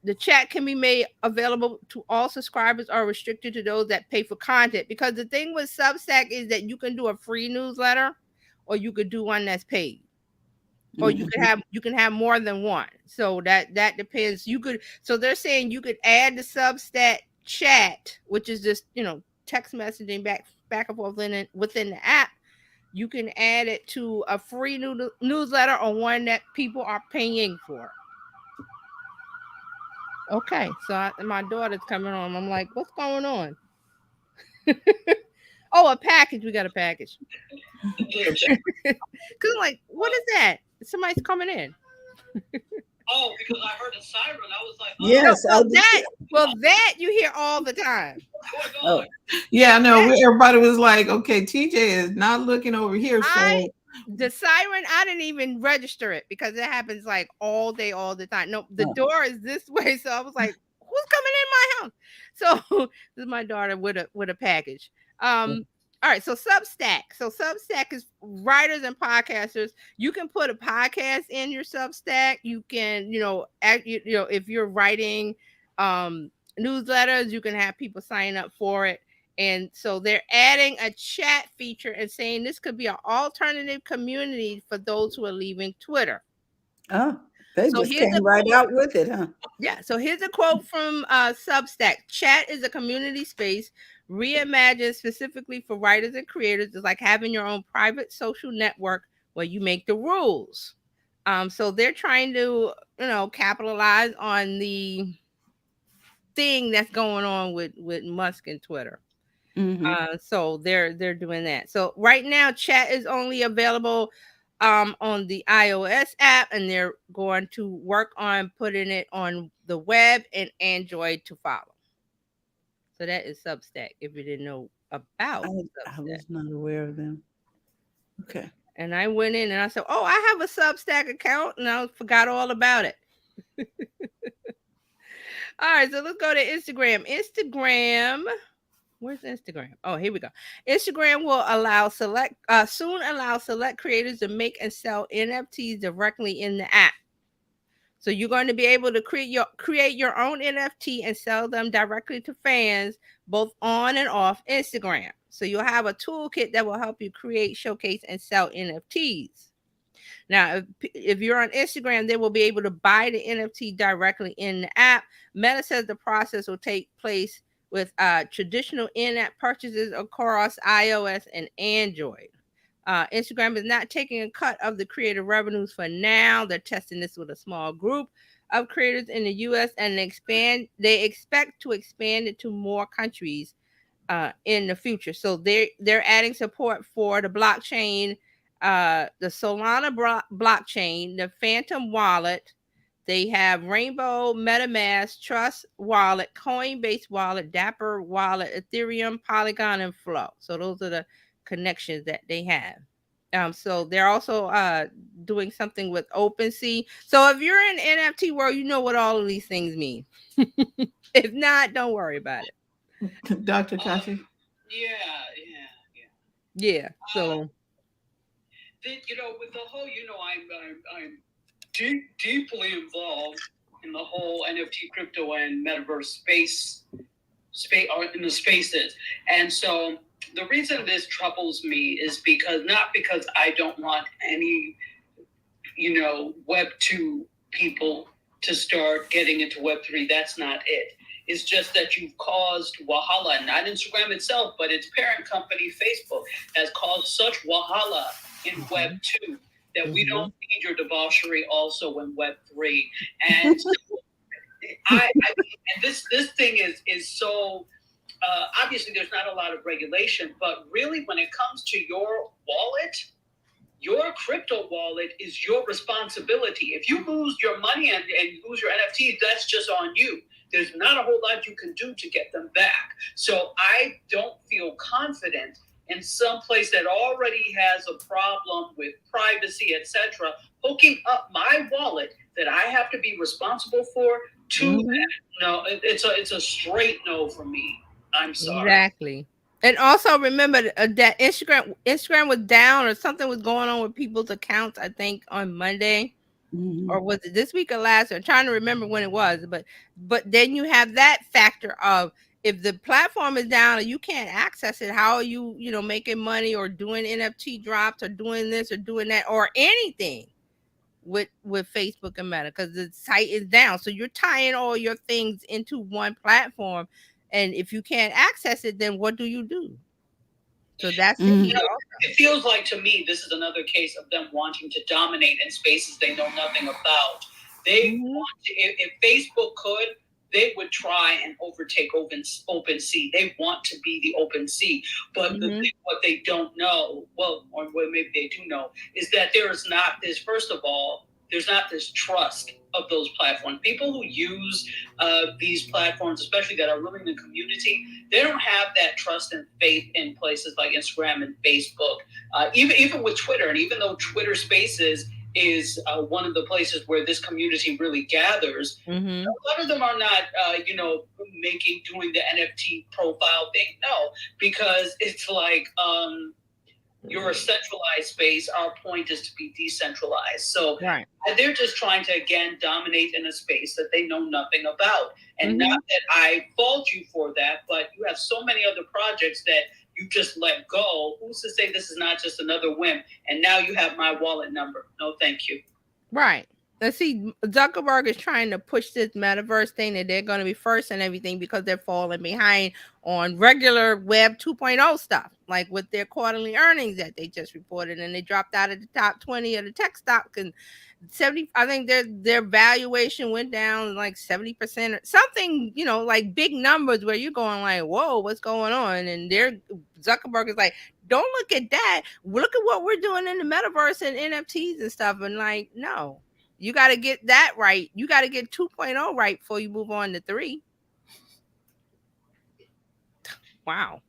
The chat can be made available to all subscribers or restricted to those that pay for content, because the thing with Substack is that you can do a free newsletter or you could do one that's paid. Or you can have more than one. So that depends. So they're saying you could add the Substack chat, which is just text messaging back and forth within the app, you can add it to a free newsletter or one that people are paying for. Okay, so my daughter's coming on. I'm like, what's going on? Oh, a package. We got a package. Because I'm like, what is that? Somebody's coming in.
Oh, because I heard a siren. I was like, oh,
Yes, I did.
That you hear all the time.
what's going
Oh,
on?
Yeah, no, everybody was like, okay, TJ is not looking over here. So
The siren, I didn't even register it because it happens like all day, all the time. No, the
oh.
door is this way, so I was like, "Who's coming in my house?" So this is my daughter with a package. All right, so Substack. So Substack is writers and podcasters. You can put a podcast in your Substack. You can, if you're writing newsletters, you can have people sign up for it. And so they're adding a chat feature and saying this could be an alternative community for those who are leaving Twitter.
Oh, they
So
just
here's
came
a
right
quote.
out with it, huh?
Yeah, so here's a quote from Substack. Chat is a community space reimagined specifically for writers and creators. It's like having your own private social network where you make the rules. So they're trying to, capitalize on the thing that's going on with Musk and Twitter. So they're doing that. So right now, chat is only available on the iOS app, and they're going to work on putting it on the web and Android to follow. So that is Substack. If you didn't know about
I
Substack,
was not aware of them. Okay.
and I went in and I said, "Oh, I have a Substack account," and I forgot all about it. All right, so let's go to Instagram. Where's Instagram? Oh, here we go. Instagram will soon allow select creators to make and sell NFTs directly in the app. So you're going to be able to create your own NFT and sell them directly to fans, both on and off Instagram. So you'll have a toolkit that will help you create, showcase, and sell NFTs. Now, if you're on Instagram, they will be able to buy the NFT directly in the app. Meta says the process will take place with traditional in-app purchases across iOS and Android. Instagram is not taking a cut of the creator revenues for now. They're testing this with a small group of creators in the U.S. and they expect to expand it to more countries in the future. So they're adding support for the blockchain, the Solana blockchain, the Phantom wallet. They have Rainbow, MetaMask, Trust Wallet, Coinbase Wallet, Dapper Wallet, Ethereum, Polygon, and Flow. So those are the connections that they have. So they're also doing something with OpenSea. So if you're in NFT world, you know what all of these things mean. If not, don't worry about it.
Dr. Tashi.
Yeah. So
with the whole, I'm deeply involved in the whole NFT, crypto, and metaverse space, or in the spaces, and so the reason this troubles me is not because I don't want any, Web 2 people to start getting into Web 3. That's not it. It's just that you've caused wahala, not Instagram itself, but its parent company, Facebook, has caused such wahala in Web 2 that we don't need your debauchery also in Web 3. And so and this thing is so, obviously there's not a lot of regulation, but really when it comes to your wallet, your crypto wallet is your responsibility. If you lose your money and lose your NFT, that's just on you. There's not a whole lot you can do to get them back. So I don't feel confident in some place that already has a problem with privacy, etc., hooking up my wallet that I have to be responsible for to that. No, it's a straight no for me. I'm sorry.
Exactly. And also remember that Instagram was down or something was going on with people's accounts, I think on Monday. Or was it this week or last? I'm trying to remember when it was, but then you have that factor of if the platform is down and you can't access it, how are you, making money or doing NFT drops or doing this or doing that or anything with Facebook and Meta because the site is down. So you're tying all your things into one platform. And if you can't access it, then what do you do? So that's the
Mhm.
key.
It feels like to me this is another case of them wanting to dominate in spaces they know nothing about. They want to, if Facebook could, they would try and overtake OpenSea. They want to be the OpenSea, but what they don't know, well, or maybe they do know, is that there's not this. First of all, there's not this trust of those platforms. People who use these platforms, especially that are really in the community, they don't have that trust and faith in places like Instagram and Facebook. Even with Twitter, and even though Twitter Spaces is one of the places where this community really gathers, a lot of them are not, doing the NFT profile thing. No, because it's like you're a centralized space. Our point is to be decentralized. So they're just trying to, again, dominate in a space that they know nothing about. And not that I fault you for that, but you have so many other projects that you just let go. Who's to say this is not just another whim? And now you have my wallet number. No, thank you.
Right. Let's see, Zuckerberg is trying to push this metaverse thing that they're going to be first and everything because they're falling behind on regular Web 2.0 stuff, like with their quarterly earnings that they just reported, and they dropped out of the top 20 of the tech stock, and 70, I think their valuation went down like 70% or something, like big numbers where you're going like, whoa, what's going on? And Zuckerberg is like, don't look at that. Look at what we're doing in the metaverse and NFTs and stuff. And like, no, you got to get that right. You got to get 2.0 right before you move on to 3. Wow.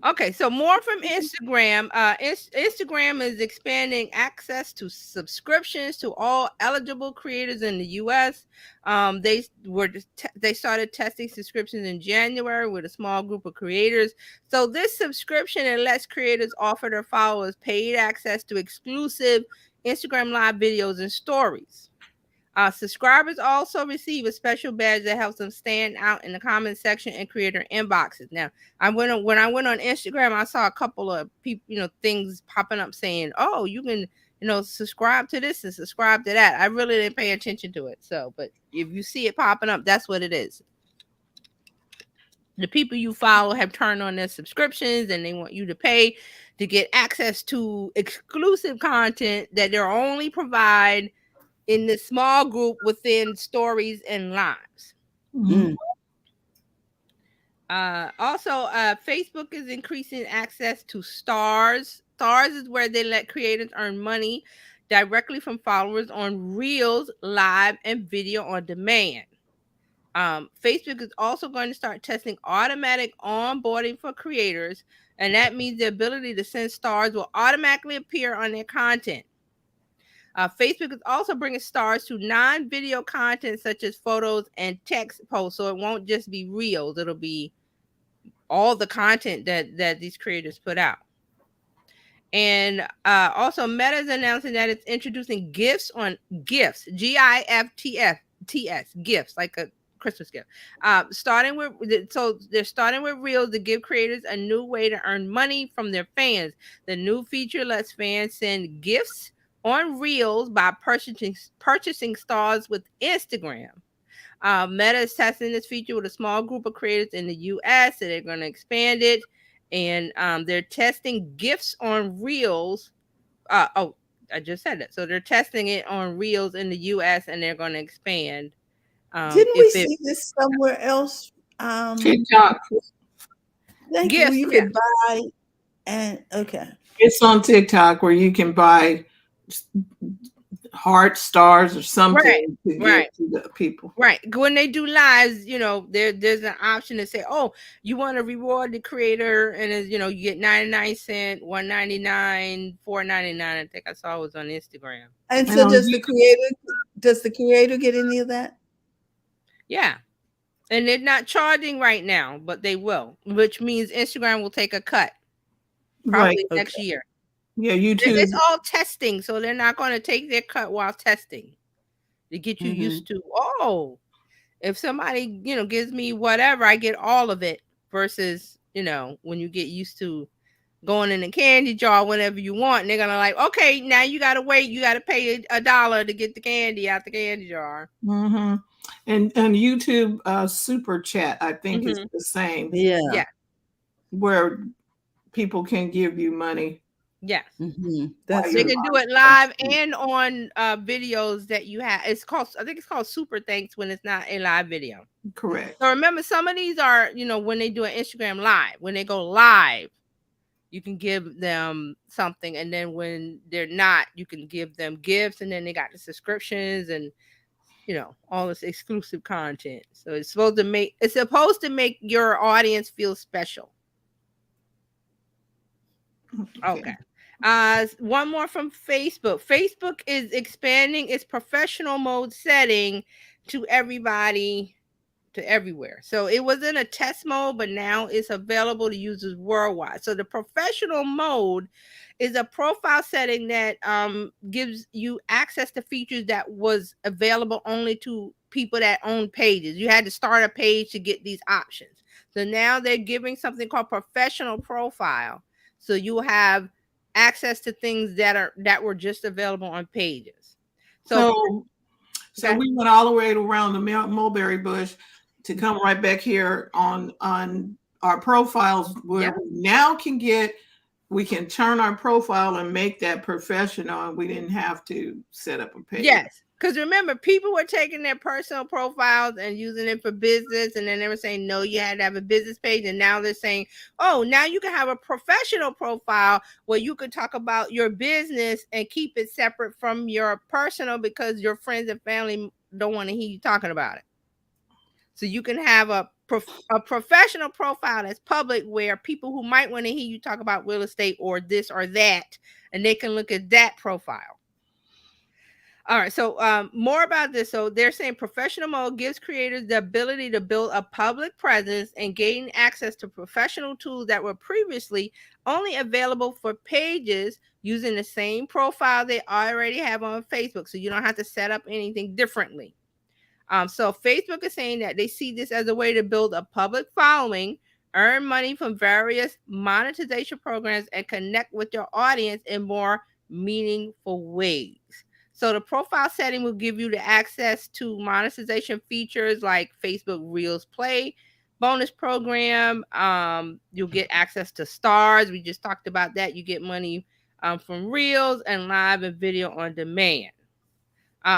Okay, so more from Instagram. Instagram is expanding access to subscriptions to all eligible creators in the U.S. They started testing subscriptions in January with a small group of creators. So this subscription, it lets creators offer their followers paid access to exclusive Instagram Live videos and stories. Subscribers also receive a special badge that helps them stand out in the comment section and creator inboxes. Now, when I went on Instagram, I saw a couple of people, things popping up saying, "Oh, you can, subscribe to this and subscribe to that." I really didn't pay attention to it. So, but if you see it popping up, that's what it is. The people you follow have turned on their subscriptions, and they want you to pay to get access to exclusive content that they're only provide in the small group within stories and lives. Also, Facebook is increasing access to stars. Stars is where they let creators earn money directly from followers on Reels, live, and video on demand. Facebook is also going to start testing automatic onboarding for creators, and that means the ability to send stars will automatically appear on their content. Facebook is also bringing stars to non-video content such as photos and text posts, so it won't just be reels. It'll be all the content that these creators put out. And also, Meta is announcing that it's introducing gifts, GIFTS, gifts, like a Christmas gift. They're starting with Reels to give creators a new way to earn money from their fans. The new feature lets fans send gifts on Reels by purchasing stars with Instagram. Meta is testing this feature with a small group of creators in the U.S., and they're going to expand it. And they're testing gifts on Reels. I just said it. So they're testing it on Reels in the U.S., and they're going to expand.
Didn't we see this somewhere else?
TikTok.
Thank you. You could buy and okay.
It's on TikTok where you can buy heart stars or something to give to the people.
Right. When they do lives, there's an option to say, oh, you want to reward the creator, and you get 99 cents, $1.99, $4.99. I think I saw it was on Instagram.
And so does the creator get any of that?
Yeah. And they're not charging right now, but they will, which means Instagram will take a cut probably next year.
Yeah, YouTube.
It's all testing, so they're not going to take their cut while testing to get you used to, if somebody, gives me whatever, I get all of it versus, when you get used to going in the candy jar whenever you want, and they're going to like, okay, now you got to wait. You got to pay $1 to get the candy out the candy jar.
Mm-hmm. And YouTube super chat, I think is the same.
Yeah.
Where people can give you money.
Yes.
That's
They
you're
can do
on
it live
Facebook.
and on videos that you have. It's called, I think it's called Super Thanks when it's not a live video.
Correct.
So remember, some of these are, when they do an Instagram live, when they go live, you can give them something. And then when they're not, you can give them gifts. And then they got the subscriptions and, all this exclusive content. So it's supposed to make your audience feel special. Okay. One more from Facebook. Facebook is expanding its professional mode setting to everybody, to everywhere. So it was in a test mode, but now it's available to users worldwide. So the professional mode is a profile setting that gives you access to features that was available only to people that own pages. You had to start a page to get these options. So now they're giving something called professional profile. So you have access to things that were just available on pages.
So
Okay.
we went all the way around the mulberry bush to come right back here on our profiles where we now we can turn our profile and make that professional, and we didn't have to set up a page.
Yes. Because remember, people were taking their personal profiles and using it for business, and then they were saying, no, you had to have a business page. And now they're saying, oh, now you can have a professional profile where you could talk about your business and keep it separate from your personal, because your friends and family don't want to hear you talking about it. So you can have a professional profile that's public, where people who might want to hear you talk about real estate or this or that, and they can look at that profile. All right, so more about this. So they're saying professional mode gives creators the ability to build a public presence and gain access to professional tools that were previously only available for pages using the same profile they already have on Facebook. So you don't have to set up anything differently. So Facebook is saying that they see this as a way to build a public following, earn money from various monetization programs, and connect with your audience in more meaningful ways. So the profile setting will give you the access to monetization features like Facebook Reels Play bonus program. You'll get access to stars. We just talked about that. You get money from Reels and live and video on demand.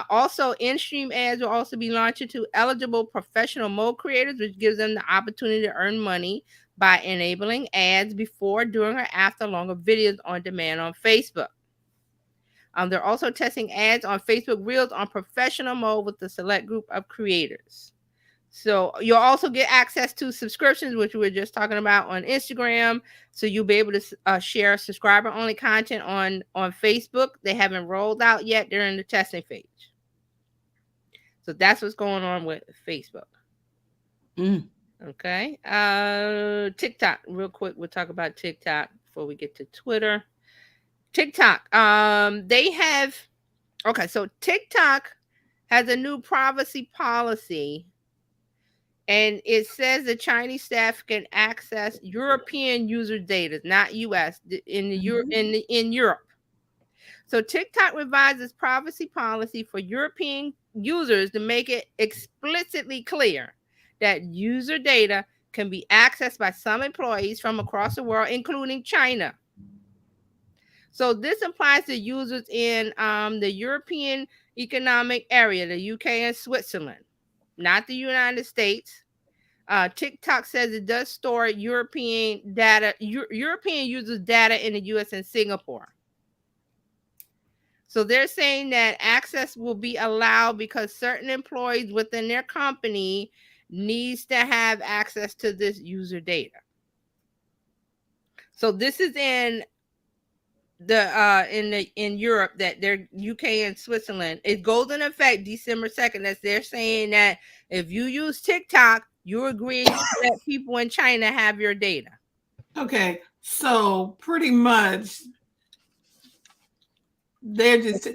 Also, in-stream ads will also be launched to eligible professional mode creators, which gives them the opportunity to earn money by enabling ads before, during, or after longer videos on demand on Facebook. They're also testing ads on Facebook Reels on professional mode with a select group of creators. So you'll also get access to subscriptions, which we were just talking about on Instagram. So you'll be able to share subscriber-only content on Facebook. They haven't rolled out yet. They're in the testing phase. So that's what's going on with Facebook. Okay. TikTok, real quick. We'll talk about TikTok before we get to Twitter. TikTok. So TikTok has a new privacy policy, and it says the Chinese staff can access European user data, not US, in Europe. So TikTok revised its privacy policy for European users to make it explicitly clear that user data can be accessed by some employees from across the world, including China. So this applies to users in the European Economic Area, the UK and Switzerland, not the United States. TikTok says it does store European users' data in the US and Singapore. So they're saying that access will be allowed because certain employees within their company needs to have access to this user data. So this is in Europe, that they're UK and Switzerland. It goes in effect December 2nd. That's they're saying that if you use TikTok, you're agreeing to let people in China have your data.
Okay, so pretty much they're just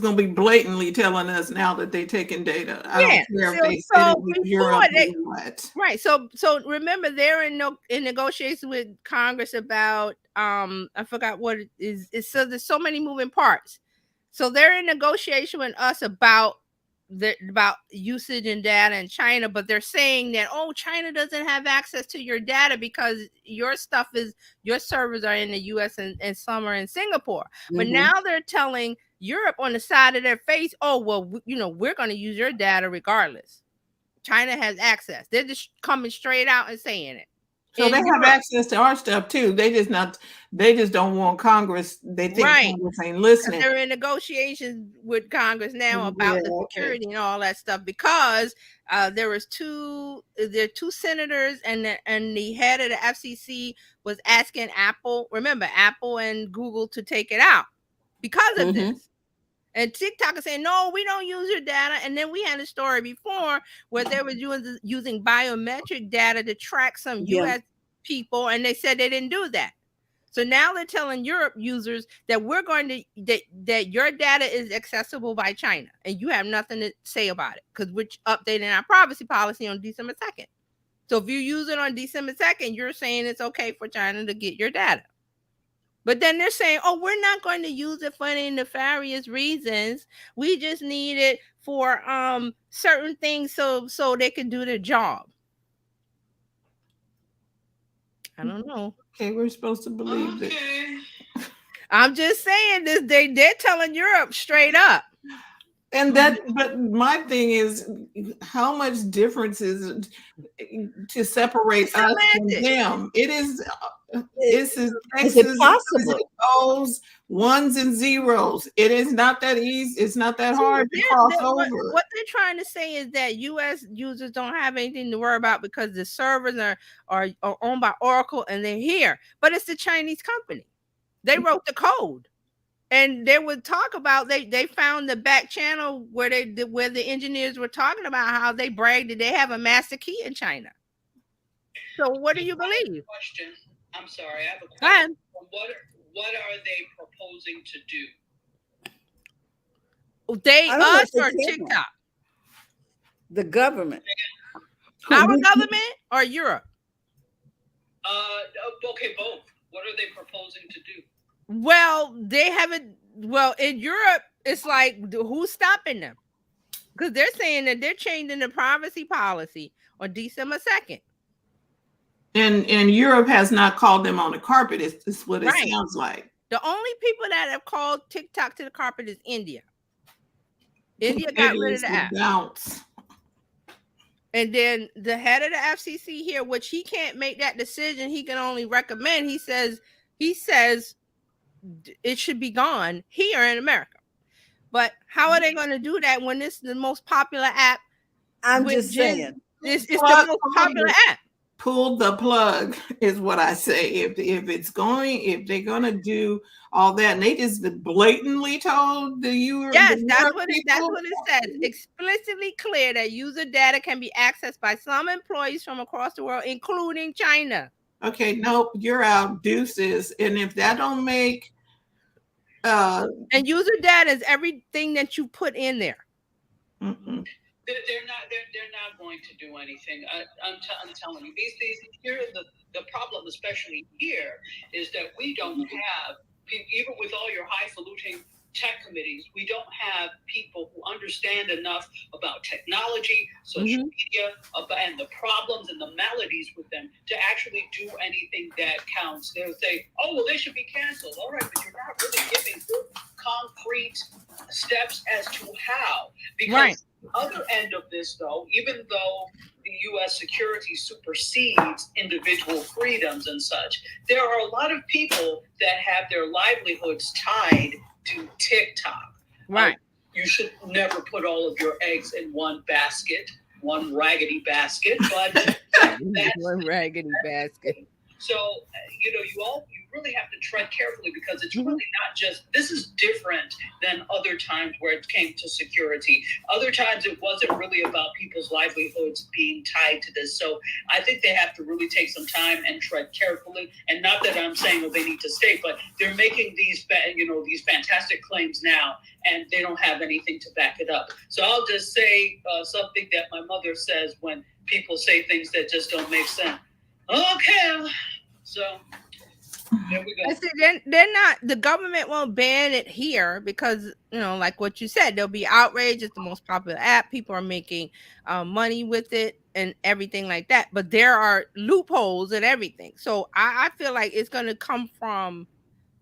gonna be blatantly telling us now that they're taking data. I don't care if they said it was Europe or what.
Right. So remember, they're in negotiations with Congress about I forgot what it is. So there's so many moving parts. So they're in negotiation with us about about usage and data in China, but they're saying that, oh, China doesn't have access to your data because your servers are in the US and some are in Singapore. But now they're telling Europe on the side of their face, oh, well, we're going to use your data regardless. China has access. They're just coming straight out and saying it.
So they have access to our stuff too. They just don't want Congress. They think Congress ain't listening.
They're in negotiations with Congress now about the security and all that stuff, because there are two senators and the head of the FCC was asking Apple and Google to take it out because of this. And TikTok is saying, no, we don't use your data. And then we had a story before where they were using biometric data to track some U.S. people, and they said they didn't do that. So now they're telling Europe users that that your data is accessible by China, and you have nothing to say about it because we're updating our privacy policy on December 2nd. So if you use it on December 2nd, you're saying it's okay for China to get your data. But then they're saying, oh, we're not going to use it for any nefarious reasons. We just need it for certain things so they can do their job. I don't know.
Okay, we're supposed to believe this.
I'm just saying this. They're telling Europe straight up.
And but my thing is, how much difference is it to separate us from them? It is. This is X's, O's, ones and zeros. It is not that easy. It's not that hard to cross over.
What they're trying to say is that U.S. users don't have anything to worry about because the servers are owned by Oracle and they're here. But it's the Chinese company. They wrote the code. And they would talk about they found the back channel where the engineers were talking about how they bragged that they have a master key in China. So what do you believe?
Question. I'm sorry, I have a question. What are they proposing to do?
Us or TikTok?
The government.
Our government or Europe?
Okay, both. What are they proposing to do?
Well, they haven't. Well, in Europe, it's like, who's stopping them? Because they're saying that they're changing the privacy policy on December 2nd.
And Europe has not called them on the carpet. It's what it sounds like.
The only people that have called TikTok to the carpet is India. India got rid of the app. And then the head of the FCC here, which he can't make that decision, he can only recommend. He says it should be gone here in America. But how are they going to do that when this is the most popular app?
I'm just saying.
It's the most popular app.
Pull the plug is what I say. If they're gonna do all that, and they just blatantly told the Europe.
Yes, that's what it says. Explicitly clear that user data can be accessed by some employees from across the world, including China.
Okay, nope, you're out, deuces. And if that don't make
and user data is everything that you put in there.
Mm-mm.
They're not going to do anything. I'm telling you, these here the problem, especially here, is that we don't have, even with all your highfalutin tech committees, we don't have people who understand enough about technology, social media, and the problems and the maladies with them to actually do anything that counts. They'll say, oh, well, they should be canceled. All right, but you're not really giving concrete steps as to how. Because the other end of this, though, even though the U.S. security supersedes individual freedoms and such, there are a lot of people that have their livelihoods tied to TikTok.
Right.
You should never put all of your eggs in one basket, one raggedy basket, but that's
one raggedy basket.
So, you really have to tread carefully because it's really not just, this is different than other times where it came to security. Other times it wasn't really about people's livelihoods being tied to this. So I think they have to really take some time and tread carefully. And not that I'm saying they need to stay, but they're making these fantastic claims now, and they don't have anything to back it up. So I'll just say something that my mother says when people say things that just don't make sense. Okay, so There we
I
go.
see, they're not, the government won't ban it here because, like what you said, there'll be outrage. It's the most popular app. People are making money with it and everything like that. But there are loopholes and everything. So I feel like it's going to come from,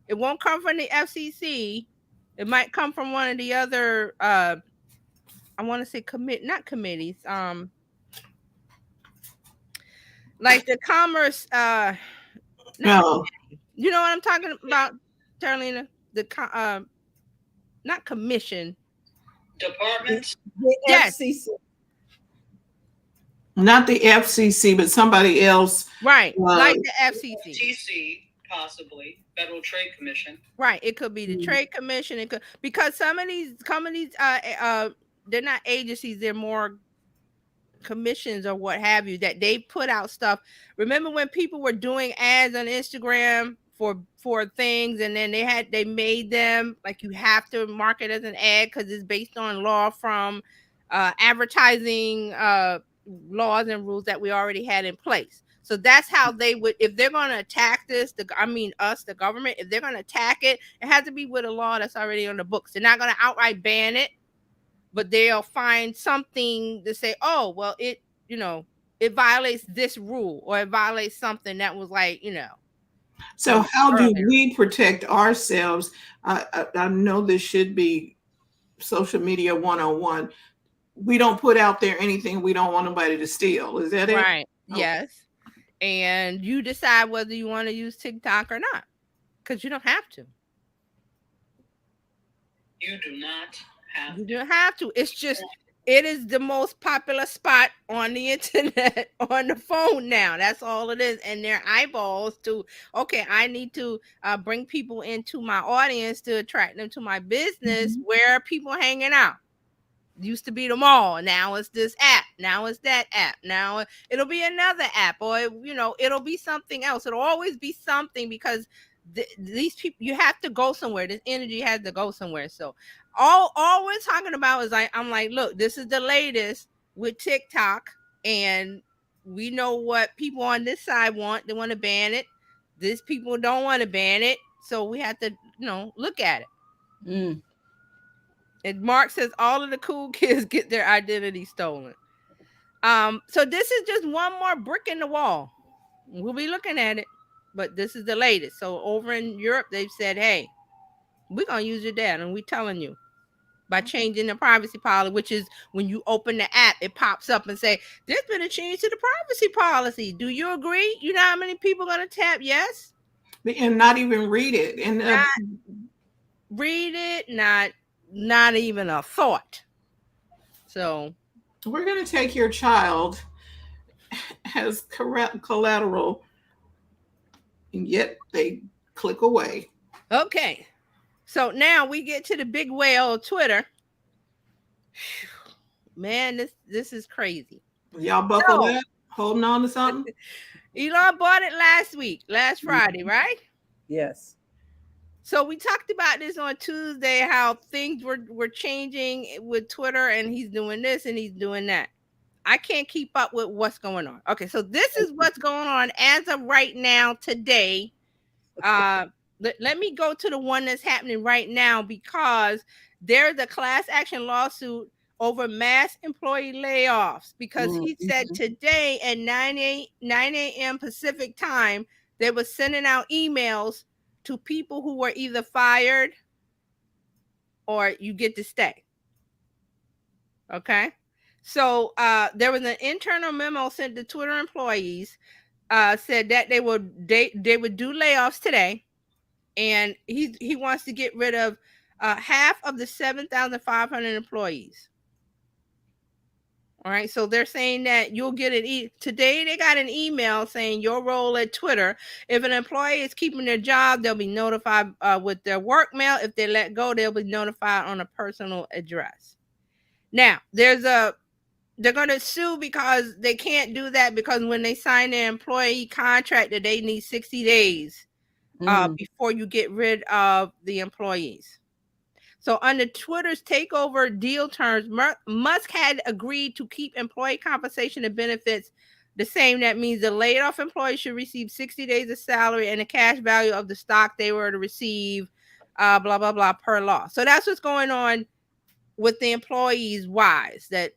it won't come from the FCC. It might come from one of the other, I want to say not committees, like the commerce, not,
No,
you know what I'm talking about, Charlena? The not commission.
Departments,
The
Yes,
FCC.
not the FCC, but somebody else.
right.
Uh,
Like the FCC.
TC, possibly Federal Trade Commission.
Right. It could be the
Mm.
Trade Commission. It could, because some of these companies, they're not agencies. They're more commissions or what have you, that they put out stuff. Remember when people were doing ads on Instagram for things, and then they made them like you have to mark it as an ad because it's based on law from advertising laws and rules that we already had in place. So that's how they would, if they're going to attack this, us, the government, if they're going to attack it, it has to be with a law that's already on the books. They're not going to outright ban it, but they'll find something to say, oh, well, it violates this rule, or it violates something that was like,
so how do
earlier.
we protect ourselves? I know this should be social media 101. We don't put out there anything we don't want nobody to steal. Is that it?
Right.
Okay.
Yes. And you decide whether you want to use TikTok or not, because you don't have to.
You do not have
You
to.
don't have to. It's just, it is the most popular spot on the internet on the phone now. That's all it is. And their eyeballs to, okay, I need to bring people into my audience to attract them to my business.
Mhm.
Where are people hanging out? Used to be the mall. Now it's this app. Now it's that app. Now it'll be another app, or it'll be something else. It'll always be something, because these people, you have to go somewhere. This energy has to go somewhere. So all we're talking about is, I'm like, look, this is the latest with TikTok, and we know what people on this side want. They want to ban it. These people don't want to ban it. So we have to, look at it.
Mm.
And Mark says all of the cool kids get their identity stolen. So this is just one more brick in the wall. We'll be looking at it, but this is the latest. So over in Europe, they've said, hey, we're gonna use your data, and we're telling you, by changing the privacy policy, which is when you open the app, it pops up and say, there's been a change to the privacy policy. Do you agree? You know how many people are gonna tap yes?
And not even read it. And
Not read it, not even a thought. So
we're going to take your child as collateral, and yet they click away.
okay. So now we get to the big whale of Twitter. Man, this is crazy.
Y'all buckled
So
up, holding on to something.
Elon bought it last Friday, right?
Yes.
So we talked about this on Tuesday, how things were changing with Twitter, and he's doing this and he's doing that. I can't keep up with what's going on. Okay, so this is what's going on as of right now today. Let me go to the one that's happening right now, because there's a class action lawsuit over mass employee layoffs, because he said today at 9 a.m. Pacific time, they were sending out emails to people who were either fired or you get to stay. Okay. So there was an internal memo sent to Twitter employees, said that they would do layoffs today, and he wants to get rid of half of the 7,500 employees. All right, so they're saying that you'll get today. They got an email saying your role at Twitter. If an employee is keeping their job, they'll be notified with their work mail. If they let go, they'll be notified on a personal address. Now, they're going to sue because they can't do that, because when they sign their employee contract, that they need 60 days before you get rid of the employees. So under Twitter's takeover deal terms, Musk had agreed to keep employee compensation and benefits the same. That means the laid off employee should receive 60 days of salary and the cash value of the stock they were to receive, blah, blah, blah, per law. So that's what's going on with the employees' wise. That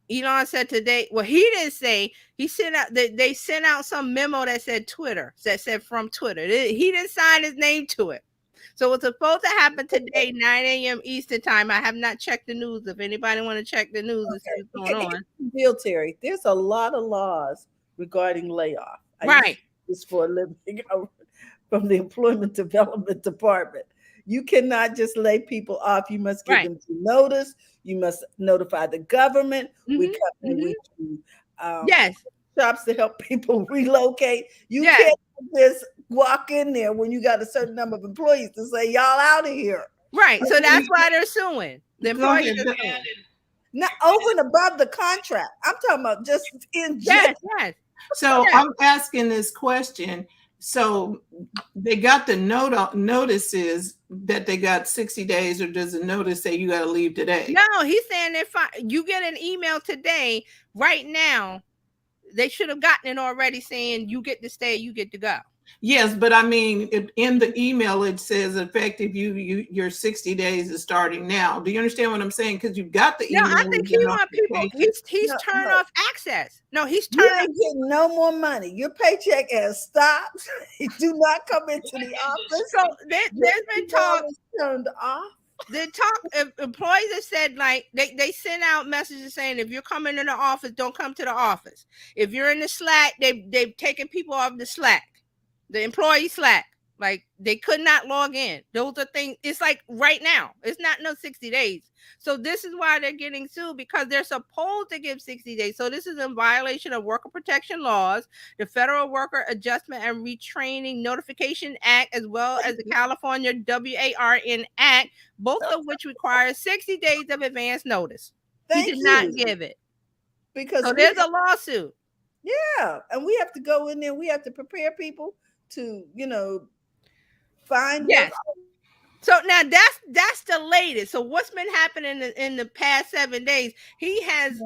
Elon said today, well, he didn't say, he sent out, they sent out some memo that said Twitter, that said from Twitter. He didn't sign his name to it. So it's supposed to happen today, 9 a.m. Eastern time. I have not checked the news. If anybody want to check the news and see what's going on.
Bill Terry, there's a lot of laws regarding layoff.
Right.
It's for a living from the Employment Development Department. You cannot just lay people off. You must give them notice. You must notify the government. We do
yes,
shops to help people relocate. You can't just walk in there when you got a certain number of employees to say y'all out of here.
Right. So that's why they're suing. The employees are suing.
Not over and above the contract. I'm talking about just in general.
Yes.
So I'm asking this question. So they got the notices that they got 60 days, or does the notice say you got to leave today?
No, he's saying if you get an email today, right now, they should have gotten it already saying you get to stay, you get to go.
Yes, but I mean, in the email, it says effective your 60 days is starting now. Do you understand what I'm saying? Because you've got the email.
No, I think he want people, he's turned off access. No, he's turned off.
You ain't getting no more money. Your paycheck has stopped. You do not come into the office.
So there's been talk
turned off.
The employees have said, like, they send out messages saying if you're coming in the office, don't come to the office. If you're in the Slack, they've taken people off the Slack. The employee Slack, like they could not log in. Those are things. It's like right now. It's not no 60 days. So this is why they're getting sued, because they're supposed to give 60 days. So this is in violation of worker protection laws, the Federal Worker Adjustment and Retraining Notification Act, as well as the California WARN Act, both of which require 60 days of advance notice. He did not give it. So there's a lawsuit.
Yeah, and we have to go in there. We have to prepare people to, find.
Yes. So now that's the latest. So what's been happening in the past 7 days? He has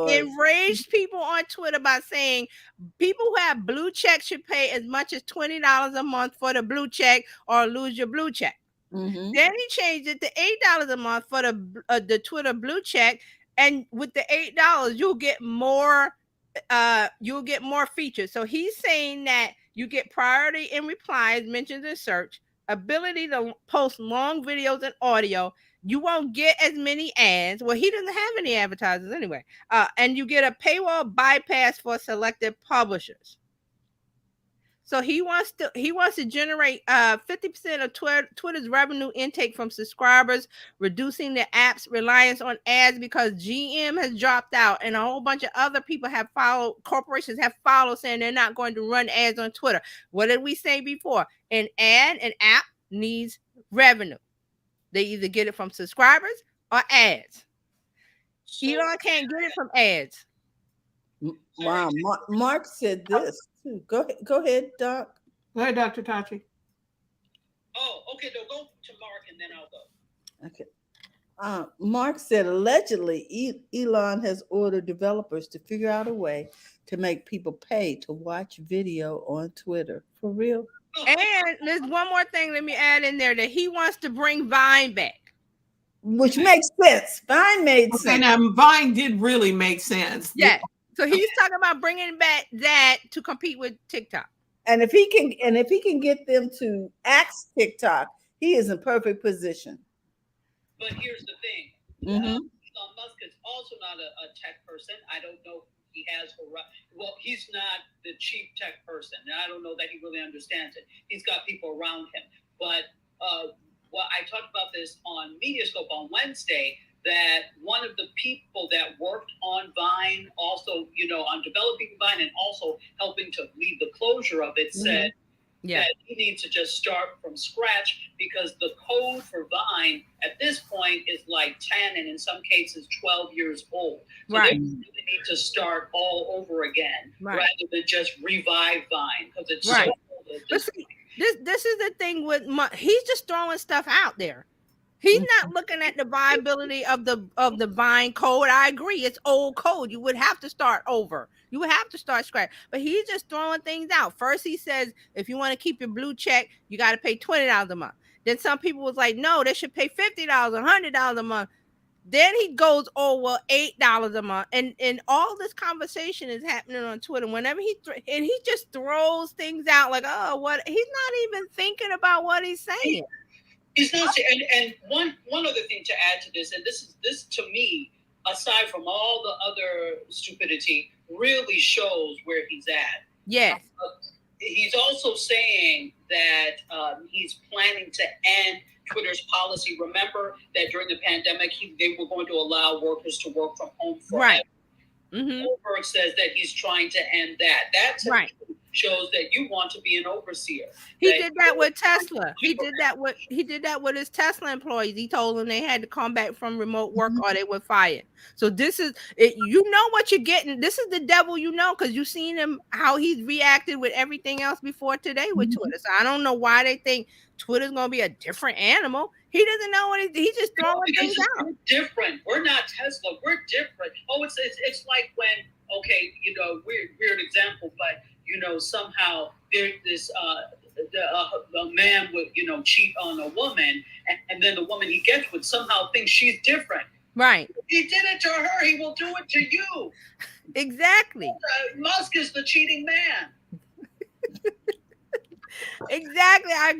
enraged people on Twitter by saying people who have blue check should pay as much as $20 a month for the blue check or lose your blue check.
Mm-hmm.
Then he changed it to $8 a month for the Twitter blue check, and with the $8 you'll get more. You'll get more features. So he's saying that you get priority in replies, mentions in search, ability to post long videos and audio. You won't get as many ads. Well, he doesn't have any advertisers anyway. And you get a paywall bypass for selected publishers. So he wants to generate 50% of Twitter's revenue intake from subscribers, reducing the app's reliance on ads, because GM has dropped out and a whole bunch of other people have followed. Corporations have followed, saying they're not going to run ads on Twitter. What did we say before? An app needs revenue. They either get it from subscribers or ads. Elon can't get it from ads.
Wow, Mark said this too. Go ahead, Doc.
Go ahead, Dr. Tachi.
Oh, okay. No, go to Mark and then I'll go.
Okay. Mark said allegedly Elon has ordered developers to figure out a way to make people pay to watch video on Twitter. For real?
And there's one more thing. Let me add in there that he wants to bring Vine back,
which makes sense. Vine made sense.
Now Vine did really make sense.
Yeah. So he's talking about bringing back that to compete with TikTok.
And if he can get them to axe TikTok, he is in perfect position.
But here's the thing.
Mm-hmm.
Elon Musk is also not a tech person. I don't know if he has he's not the chief tech person, and I don't know that he really understands it. He's got people around him. But I talked about this on Mediascope on Wednesday, that one of the people that worked on Vine, also, on developing Vine and also helping to lead the closure of it, said that he needs to just start from scratch, because the code for Vine at this point is like 10 and in some cases 12 years old. So they really need to start all over again rather than just revive Vine, because it's so old at this point.
This is the thing with he's just throwing stuff out there. He's not looking at the viability of the buying code. I agree, it's old code. You would have to start over. You would have to start scratch. But he's just throwing things out. First, he says if you want to keep your blue check, you got to pay $20 a month. Then some people was like, no, they should pay $50, $100 a month. Then he goes, oh well, $8 a month, and all this conversation is happening on Twitter. Whenever and he just throws things out like, oh, what? He's not even thinking about what he's saying.
He's not. And one other thing to add to this, and this to me, aside from all the other stupidity, really shows where he's at.
Yes.
He's also saying that he's planning to end Twitter's policy. Remember that during the pandemic, they were going to allow workers to work from home forever.
Right. Mm-hmm.
Goldberg says that he's trying to end that. That
right.
shows that you want to be an overseer.
He did that with Tesla. He did that with his Tesla employees. He told them they had to come back from remote work or they were fired. So this is it. You know what you're getting. This is the devil, because you've seen him how he's reacted with everything else before today with Twitter. So I don't know why they think Twitter's gonna be a different animal. He doesn't know what he's just throwing things out.
We're different. We're not Tesla. We're different. Oh, it's like when weird example, but somehow there's this a man would cheat on a woman, and then the woman he gets with somehow thinks she's different.
Right.
He did it to her. He will do it to you.
Exactly.
Musk is the cheating man.
Exactly. I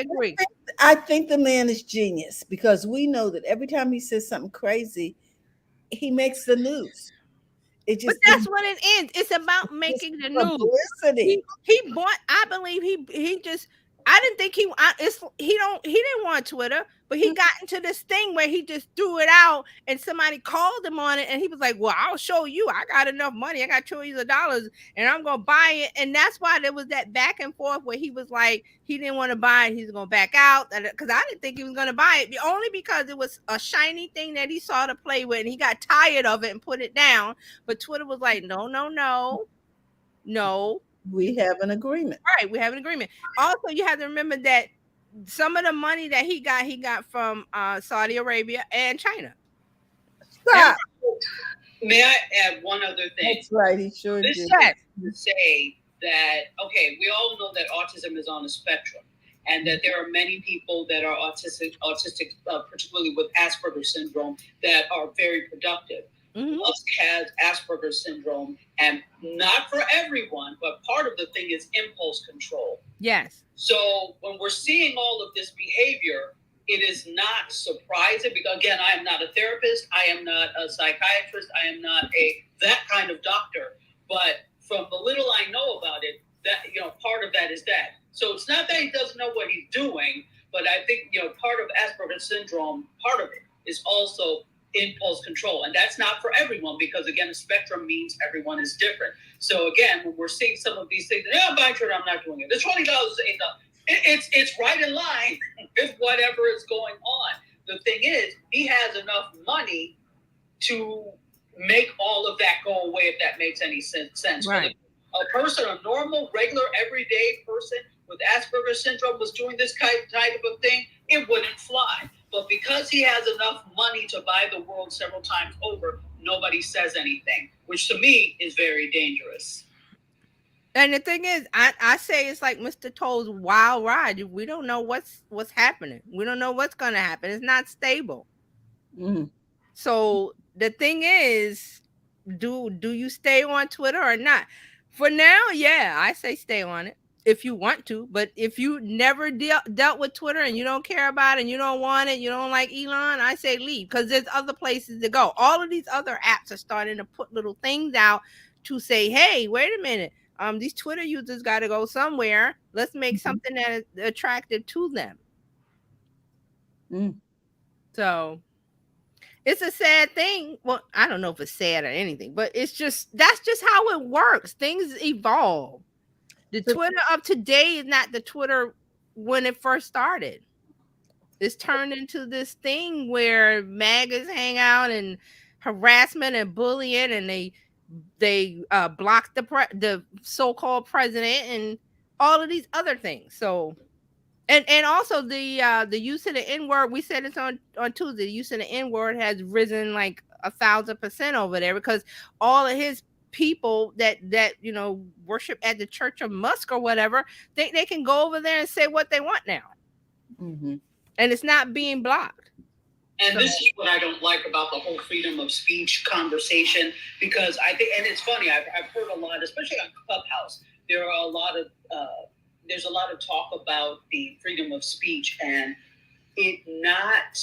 agree.
I think the man is genius because we know that every time he says something crazy, he makes the news.
But that's what it is. It's about making the news.
Publicity.
He bought. I believe he just. I didn't think he didn't want Twitter, but he got into this thing where he just threw it out, and somebody called him on it, and he was like, "Well, I'll show you. I got enough money. I got trillions of dollars, and I'm gonna buy it." And that's why there was that back and forth where he was like, he didn't want to buy it. He's gonna back out because I didn't think he was gonna buy it, only because it was a shiny thing that he saw to play with, and he got tired of it and put it down. But Twitter was like, no.
We have an agreement.
Right, we have an agreement. Also, you have to remember that some of the money that he got from Saudi Arabia and China.
Stop.
May I add one other thing?
That's right, he sure did.
To say that, okay, we all know that autism is on a spectrum, and that there are many people that are autistic, particularly with Asperger's syndrome, that are very productive. Musk has Asperger's syndrome, and not for everyone, but part of the thing is impulse control.
Yes.
So when we're seeing all of this behavior, it is not surprising because, again, I am not a therapist, I am not a psychiatrist, I am not that kind of doctor. But from the little I know about it, that part of that is that. So it's not that he doesn't know what he's doing, but I think part of Asperger's syndrome, part of it is also impulse control, and that's not for everyone because, again, a spectrum means everyone is different. So again, when we're seeing some of these things, I'm buying Twitter, I'm not doing it. The $20 is $8. It's right in line with whatever is going on. The thing is, he has enough money to make all of that go away, if that makes any sense.
Right.
A person, a normal, regular, everyday person with Asperger's syndrome was doing this type of thing, it wouldn't fly. But because he has enough money to buy the world several times over, nobody says anything, which to me is very dangerous.
And the thing is, I say it's like Mr. Toad's wild ride. We don't know what's happening. We don't know what's going to happen. It's not stable. So the thing is, do you stay on Twitter or not? For now, yeah, I say stay on it if you want to. But if you never dealt with Twitter and you don't care about it and you don't want it, you don't like Elon, I say leave because there's other places to go. All of these other apps are starting to put little things out to say, hey, wait a minute. These Twitter users got to go somewhere. Let's make something that is attractive to them. So it's a sad thing. Well, I don't know if it's sad or anything, but that's just how it works. Things evolve. The Twitter of today is not the Twitter when it first started. It's turned into this thing where MAGAs hang out and harassment and bullying, and they blocked the so-called president and all of these other things. So And also the use of the N word. We said it's on Tuesday. The use of the N word has risen like 1,000% over there because all of his people that worship at the Church of Musk or whatever think they can go over there and say what they want now, and it's not being blocked.
And this is what I don't like about the whole freedom of speech conversation, because I think, and it's funny, I've heard a lot, especially on Clubhouse, there are a lot of there's a lot of talk about the freedom of speech and it not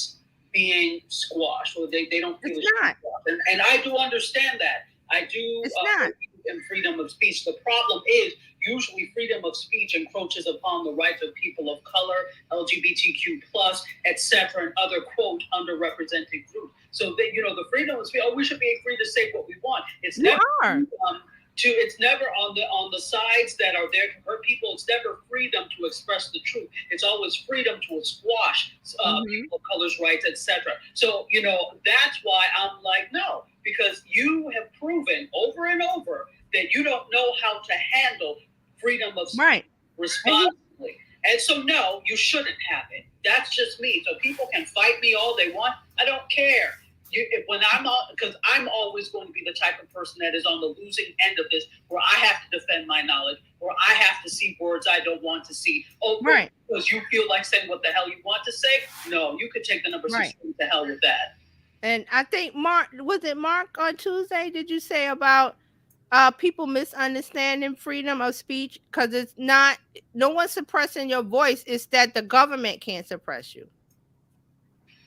being squashed, or they don't feel
it's not.
And I do understand that. I do
It's not.
in freedom of speech. The problem is usually freedom of speech encroaches upon the rights of people of color, LGBTQ plus, etc., and other quote underrepresented groups. So that the freedom of speech. Oh, we should be free to say what we want. It's never it's never on the sides that are there to hurt people. It's never freedom to express the truth. It's always freedom to squash people of color's rights, etc. So that's why I'm like, no, because you have proven over and over that you don't know how to handle freedom of speech responsibly. And so, no, you shouldn't have it. That's just me. So people can fight me all they want. I don't care. Because I'm always going to be the type of person that is on the losing end of this, where I have to defend my knowledge, where I have to see words I don't want to see. Oh, because you feel like saying what the hell you want to say? No, you could take the number 16 to hell with that.
And I think Mark on Tuesday? Did you say about people misunderstanding freedom of speech? Because it's not, no one's suppressing your voice. It's that the government can't suppress you.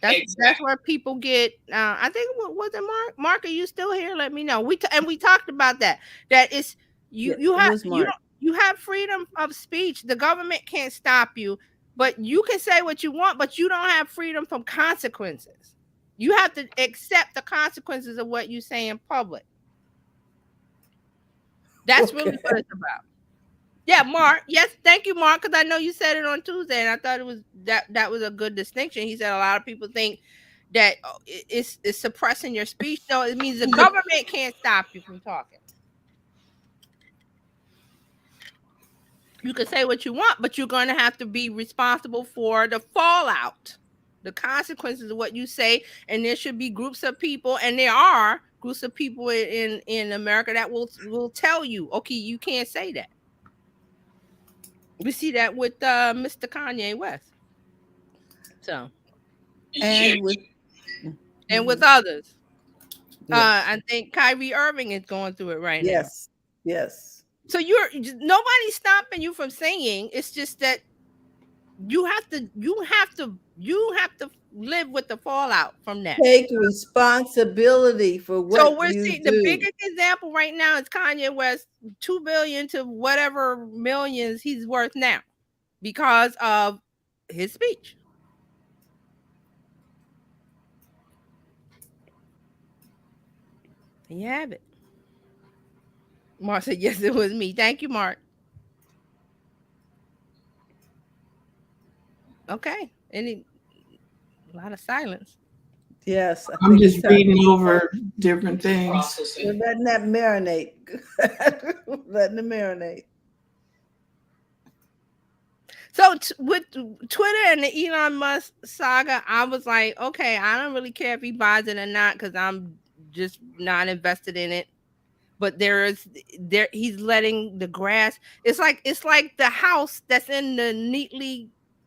That's where people get. I think was it Mark? Mark, are you still here? Let me know. We talked about that. That is you have freedom of speech. The government can't stop you, but you can say what you want. But you don't have freedom from consequences. You have to accept the consequences of what you say in public. That's really what it's about. Yeah, Mark. Yes, thank you, Mark, because I know you said it on Tuesday, and I thought it was that was a good distinction. He said a lot of people think that it's suppressing your speech. So it means the government can't stop you from talking. You can say what you want, but you're going to have to be responsible for the fallout, the consequences of what you say. And there should be groups of people, and there are groups of people in America that will tell you, okay, you can't say that. We see that with Mr. Kanye West. So, and with others. Yes. I think Kyrie Irving is going through it right now.
Yes.
So nobody's stopping you from saying. It's just that you have to live with the fallout from that.
Take responsibility for what
so we're seeing the biggest example right now is Kanye West, $2 billion to whatever millions he's worth now because of his speech. And you have it. Mark said, yes, it was me. Thank you, Mark. Okay. A lot of silence.
Yes.
I'm just reading over different things.
We're letting that marinate. Letting it marinate.
So with Twitter and the Elon Musk saga, I was like, okay, I don't really care if he buys it or not because I'm just not invested in it. But he's letting the grass. It's like the house that's in the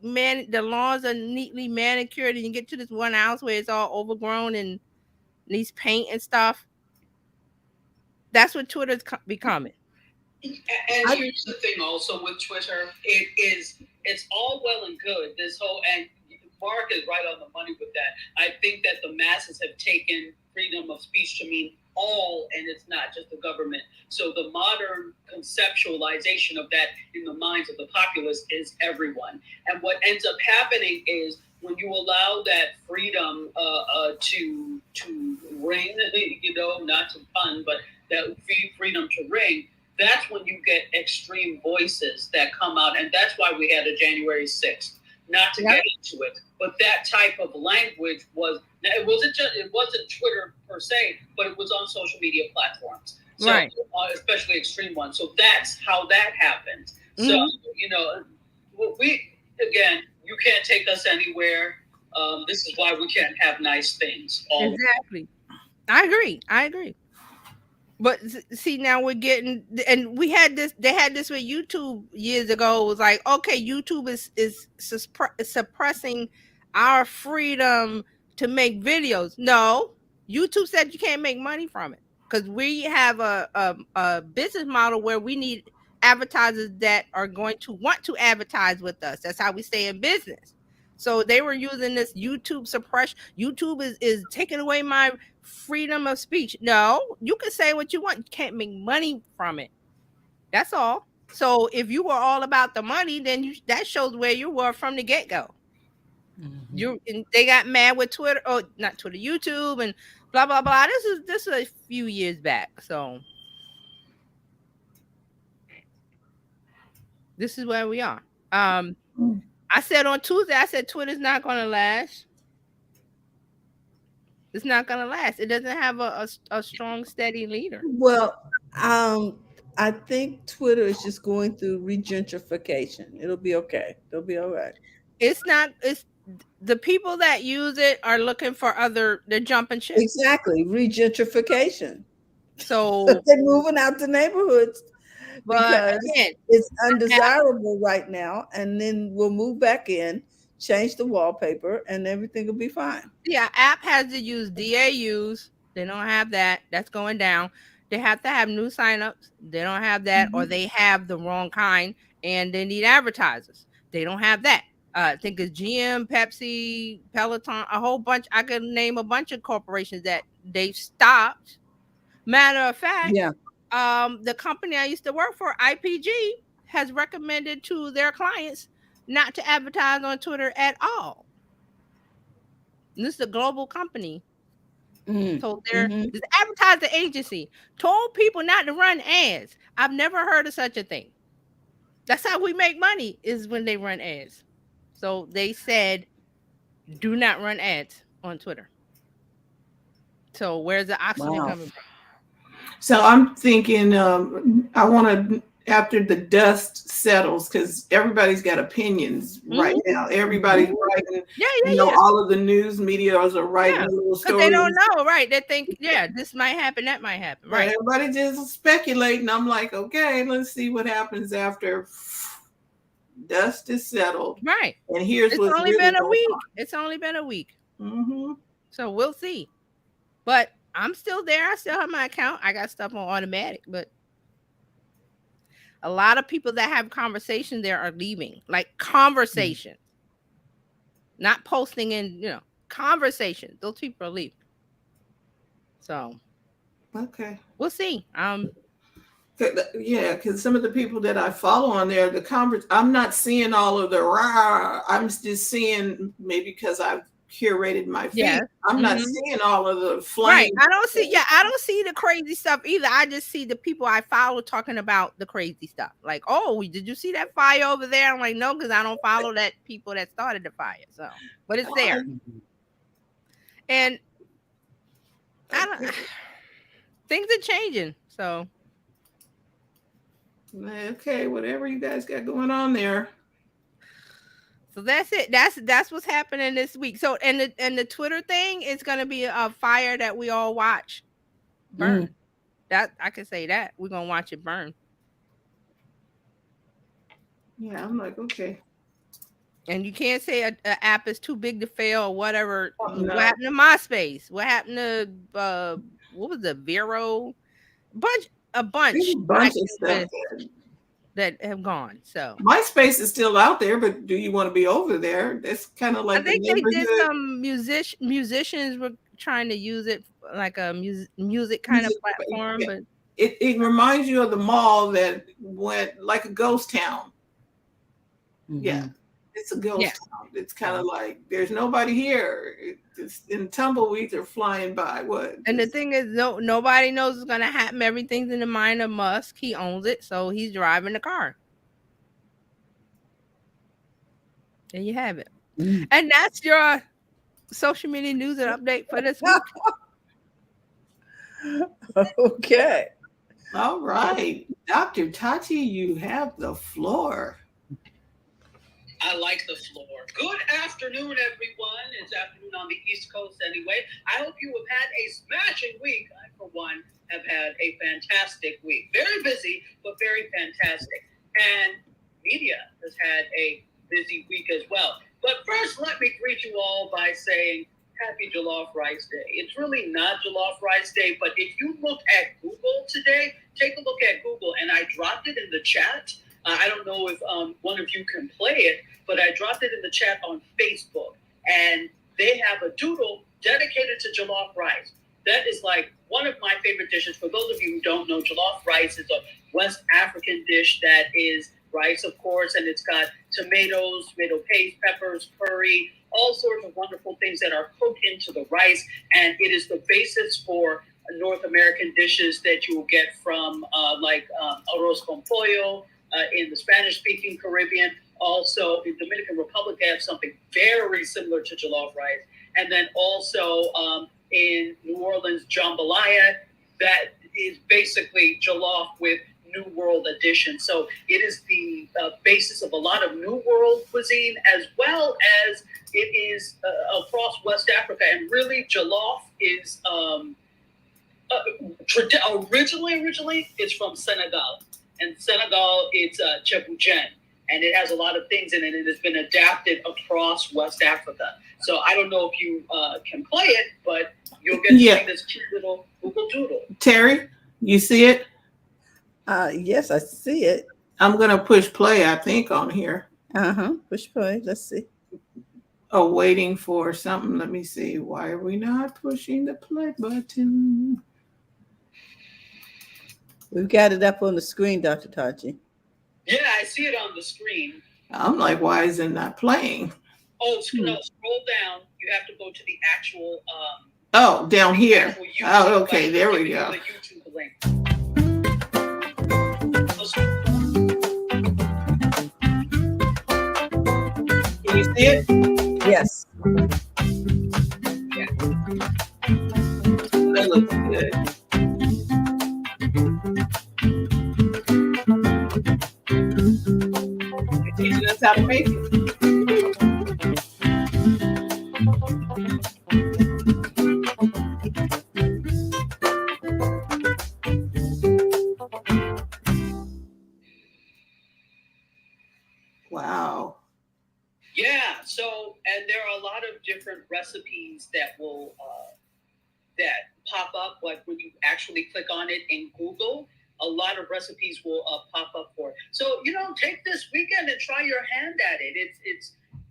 the lawns are neatly manicured, and you get to this one house where it's all overgrown and needs paint and stuff. That's what Twitter's becoming.
And here's the thing also with Twitter, it's all well and good, this whole, and Mark is right on the money with that. I think that the masses have taken freedom of speech to mean all, and it's not just the government. So the modern conceptualization of that in the minds of the populace is everyone. And what ends up happening is when you allow that freedom to ring, not to pun, but that freedom to ring, that's when you get extreme voices that come out. And that's why we had a January 6th. Not to get into it, but that type of language it wasn't Twitter per se, but it was on social media platforms. So, right. Especially extreme ones. So that's how that happened. Mm-hmm. So, again, you can't take us anywhere. This is why we can't have nice things.
Exactly. I agree. I agree. But see, now we're getting, and we had this. They had this with YouTube years ago. It was like, okay, YouTube is suppressing our freedom to make videos. No, YouTube said you can't make money from it because we have a business model where we need advertisers that are going to want to advertise with us. That's how we stay in business. So they were using this YouTube suppression. YouTube is taking away my freedom of speech. No, you can say what you want. You can't make money from it. That's all. So if you were all about the money, then that shows where you were from the get go. They got mad with Twitter, or not Twitter, YouTube, and blah blah blah. This is a few years back. So this is where we are. I said on Tuesday, I said Twitter's not going to last. It's not going to last. It doesn't have a strong, steady leader.
Well, I think Twitter is just going through regentrification. It'll be okay. It'll be all right.
It's not. It's the people that use it are looking for other. They're jumping ship.
Exactly, regentrification.
So
they're moving out the neighborhoods because
again,
it's undesirable right now, and then we'll move back in, change the wallpaper, and everything will be fine.
Yeah, app has to use DAUs. They don't have that. That's going down. They have to have new signups. They don't have that, or they have the wrong kind, and they need advertisers. They don't have that. I think it's GM, Pepsi, Peloton, a whole bunch. I could name a bunch of corporations that they've stopped. Matter of fact, the company I used to work for, IPG, has recommended to their clients not to advertise on Twitter at all. And this is a global company. So this advertising agency told people not to run ads. I've never heard of such a thing. That's how we make money, is when they run ads. So they said, do not run ads on Twitter. So where's the oxygen coming from?
So I'm thinking, I want to, after the dust settles, because everybody's got opinions right now. Everybody's writing, all of the news media are writing little stories.
Because they don't know, right? They think, this might happen, that might happen, right?
Everybody just speculating. I'm like, okay, let's see what happens after dust is settled.
Right.
And here's
it's
what's
only
really
been a
going
week.
on.
It's only been a week. So we'll see. But I'm still there. I still have my account. I got stuff on automatic, but a lot of people that have conversations there are leaving. Like conversations. Not posting in, conversations. Those people are leaving. So
okay.
We'll see.
Yeah, because some of the people that I follow on there, I'm not seeing all of the rah. I'm just seeing, maybe because I've curated my feed. I'm not seeing all of the flame.
Right. I don't see the crazy stuff either. I just see the people I follow talking about the crazy stuff. Like, oh, did you see that fire over there? I'm like, no, because I don't follow that people that started the fire. So, but it's there. And things are changing. So
okay, whatever you guys got going on there.
So that's it. That's what's happening this week. So and the Twitter thing is gonna be a fire that we all watch burn. That I can say that we're gonna watch it burn.
Yeah, I'm like, okay.
And you can't say an app is too big to fail or whatever. Oh, no. What happened to MySpace? What happened to what was it, Vero? A bunch
of stuff
that have gone. So
MySpace is still out there, but do you want to be over there? That's kind of like
I think they did some musicians were trying to use it like a music kind of platform, but
it reminds you of the mall that went like a ghost town. Yeah, it's a ghost town. It's kind of like there's nobody here. And tumbleweeds are flying by. What?
And the thing is, nobody knows what's gonna happen. Everything's in the mind of Musk. He owns it, so he's driving the car. There you have it. And that's your social media news and update for this
week. Okay.
All right, Dr. Tati, you have the floor.
I like the floor. Good afternoon, everyone. It's afternoon on the East Coast anyway. I hope you have had a smashing week. I, for one, have had a fantastic week. Very busy, but very fantastic. And media has had a busy week as well. But first, let me greet you all by saying Happy Jollof Rice Day. It's really not Jollof Rice Day, but if you look at Google today, take a look at Google, and I dropped it in the chat. I don't know if one of you can play it, but I dropped it in the chat on Facebook, and they have a doodle dedicated to jollof rice. That is like one of my favorite dishes. For those of you who don't know, jollof rice is a West African dish that is rice, of course, and it's got tomatoes, tomato paste, peppers, curry, all sorts of wonderful things that are cooked into the rice, and it is the basis for North American dishes that you will get from arroz con pollo in the Spanish-speaking Caribbean. Also, in Dominican Republic, they have something very similar to jollof rice. And then also in New Orleans, jambalaya, that is basically jollof with New World addition. So it is the basis of a lot of New World cuisine, as well as it is across West Africa. And really, jollof is originally it's from Senegal. And Senegal, it's Djibouti. And it has a lot of things in it. It has been adapted across West Africa. So I don't know if you can play it, but you'll get to see this cute little Google Doodle.
Terry, you see it?
Yes, I see it.
I'm going to push play, I think, on here.
Push play. Let's see.
Oh, waiting for something. Let me see. Why are we not pushing the play button?
We've got it up on the screen, Dr. Tachi.
Yeah, I see it on the screen.
I'm like, why is it not playing?
Oh, no, scroll down. You have to go to the actual.
Down here. Oh, okay. There we go.
The YouTube link.
Can you see it?
Yes.
Yeah.
That looks good. You're teaching us how to make it. Wow.
Yeah. So, and there are a lot of different recipes that will that pop up. Like when you actually click on it in Google, a lot of recipes will pop up for it. So, take this weekend and try your hand at it.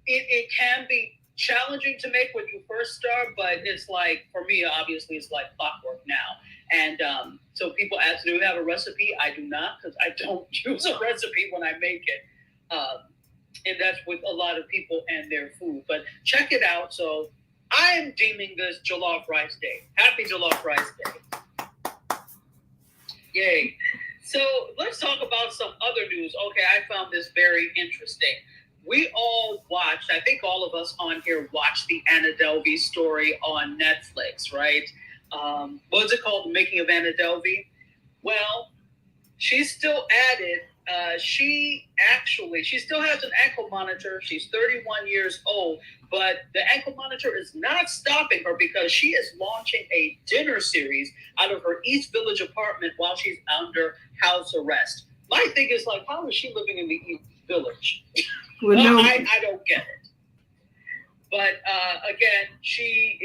It can be challenging to make when you first start, but it's like, for me, obviously, it's like clockwork now. And so people ask, do you have a recipe? I do not, because I don't use a recipe when I make it. And that's with a lot of people and their food. But check it out. So I'm deeming this Jollof Rice Day. Happy Jollof Rice Day. Yay. So let's talk about some other news. Okay, I found this very interesting. We all watched, I think all of us on here watched the Anna Delvey story on Netflix, right? What's it called? The Making of Anna Delvey? Well, she's still at it. She still has an ankle monitor. She's 31 years old, but the ankle monitor is not stopping her because she is launching a dinner series out of her East Village apartment while she's under house arrest. My thing is, like, how is she living in the East Village? I don't get it. But again,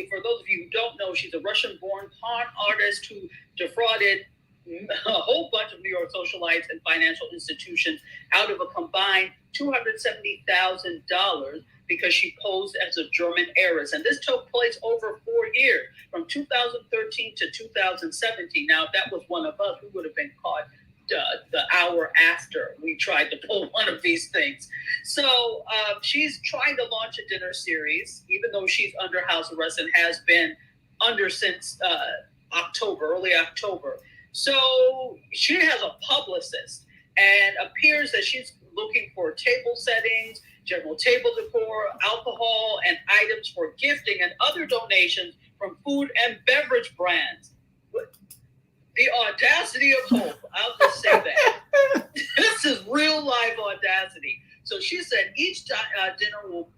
for those of you who don't know, she's a Russian-born con artist who defrauded a whole bunch of New York socialites and financial institutions out of a combined $270,000 because she posed as a German heiress. And this took place over 4 years, from 2013 to 2017. Now, if that was one of us, we would have been caught the hour after we tried to pull one of these things. So she's trying to launch a dinner series, even though she's under house arrest and has been under since early October. So she has a publicist, and appears that she's looking for table settings, general table decor, alcohol, and items for gifting and other donations from food and beverage brands. The audacity of hope. I'll just say that. This is real life audacity. So she said each dinner will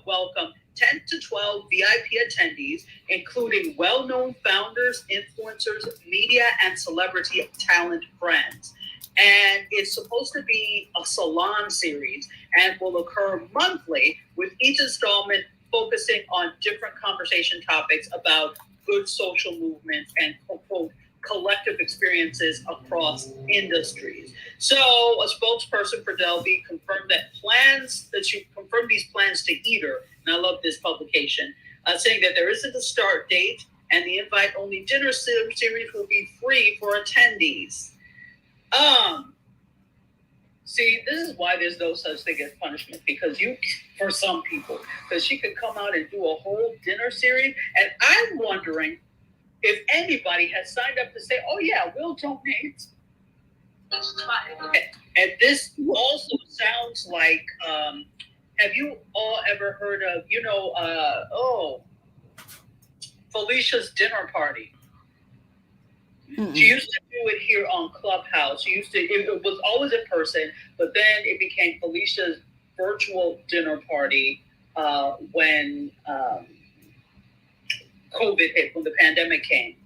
welcome 10 to 12 VIP attendees, including well-known founders, influencers, media, and celebrity talent friends. And it's supposed to be a salon series and will occur monthly, with each installment focusing on different conversation topics about good social movements and quote collective experiences across industries. So a spokesperson for Delby confirmed she confirmed these plans to Eater, and I love this publication, saying that there isn't a start date and the invite-only dinner series will be free for attendees. See, this is why there's no such thing as punishment, because for some people, because she could come out and do a whole dinner series, and I'm wondering if anybody has signed up to say, oh yeah, we'll donate. And this also sounds like, have you all ever heard of, Felicia's dinner party? She used to do it here on Clubhouse. It was always in person, but then it became Felicia's virtual dinner party when COVID hit, when the pandemic came.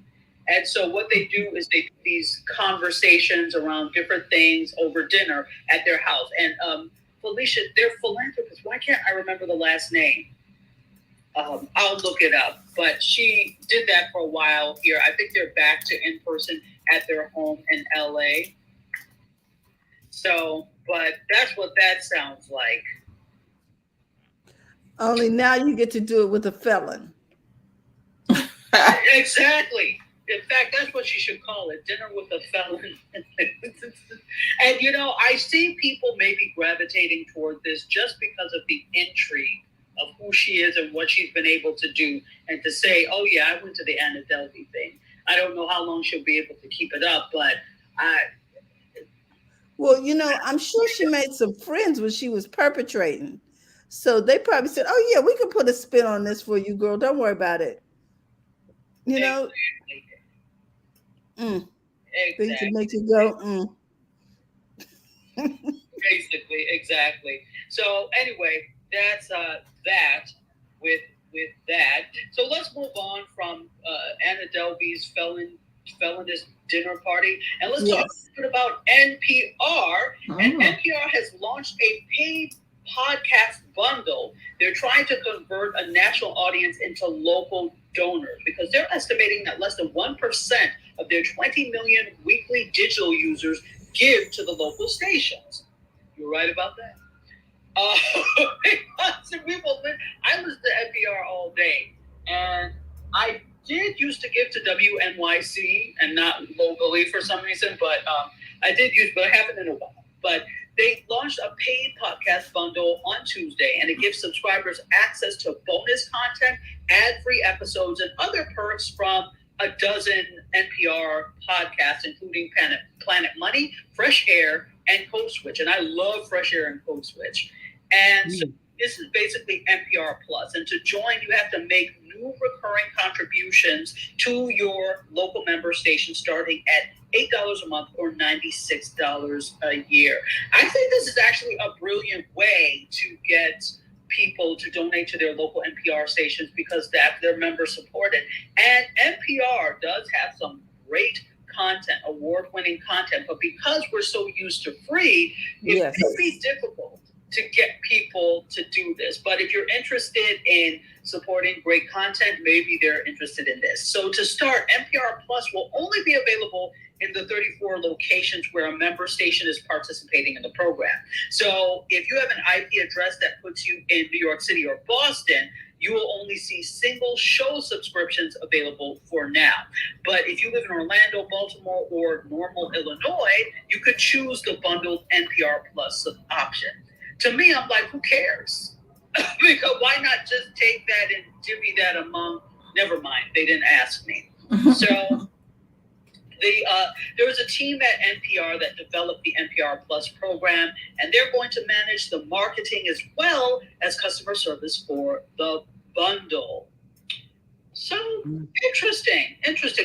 And so what they do is they do these conversations around different things over dinner at their house. And Felicia, they're philanthropists. Why can't I remember the last name? I'll look it up. But she did that for a while here. I think they're back to in person at their home in LA. So, but that's what that sounds like.
Only now you get to do it with a felon.
Exactly. In fact, that's what she should call it, dinner with a felon. And, I see people maybe gravitating toward this just because of the intrigue of who she is and what she's been able to do, and to say, oh, yeah, I went to the Anna Delvey thing. I don't know how long she'll be able to keep it up, but
Well, I'm sure she made some friends when she was perpetrating. So they probably said, oh, yeah, we can put a spin on this for you, girl. Don't worry about it.
Exactly.
Things that make you go,
Basically, exactly. So anyway, that's that with that. So let's move on from Anna Delvey's felonious dinner party, and let's talk a bit about NPR. And NPR has launched a paid podcast bundle. They're trying to convert a national audience into local donors, because they're estimating that less than 1% of their 20 million weekly digital users give to the local stations. You're right about that. I listen to NPR all day, and I did used to give to WNYC and not locally for some reason, but I haven't in a while. But they launched a paid podcast bundle on Tuesday, and it gives subscribers access to bonus content, ad-free episodes, and other perks from a dozen NPR podcasts, including Planet Money, Fresh Air, and Code Switch. And I love Fresh Air and Code Switch. And so this is basically NPR Plus. And to join, you have to make new recurring contributions to your local member station, starting at $8 a month or $96 a year. I think this is actually a brilliant way to get people to donate to their local NPR stations, because they're member supported. And NPR does have some great content, award-winning content, but because we're so used to free, it may be difficult to get people to do this. But if you're interested in supporting great content, maybe they're interested in this. So to start, NPR Plus will only be available in the 34 locations where a member station is participating in the program. So if you have an IP address that puts you in New York City or Boston, you will only see single show subscriptions available for now. But if you live in Orlando, Baltimore, or Normal, Illinois, you could choose the bundled NPR Plus option. To me, I'm like, who cares? Because why not just take that and divvy that among, never mind, they didn't ask me. So there was a team at NPR that developed the NPR Plus program, and they're going to manage the marketing as well as customer service for the bundle. So interesting.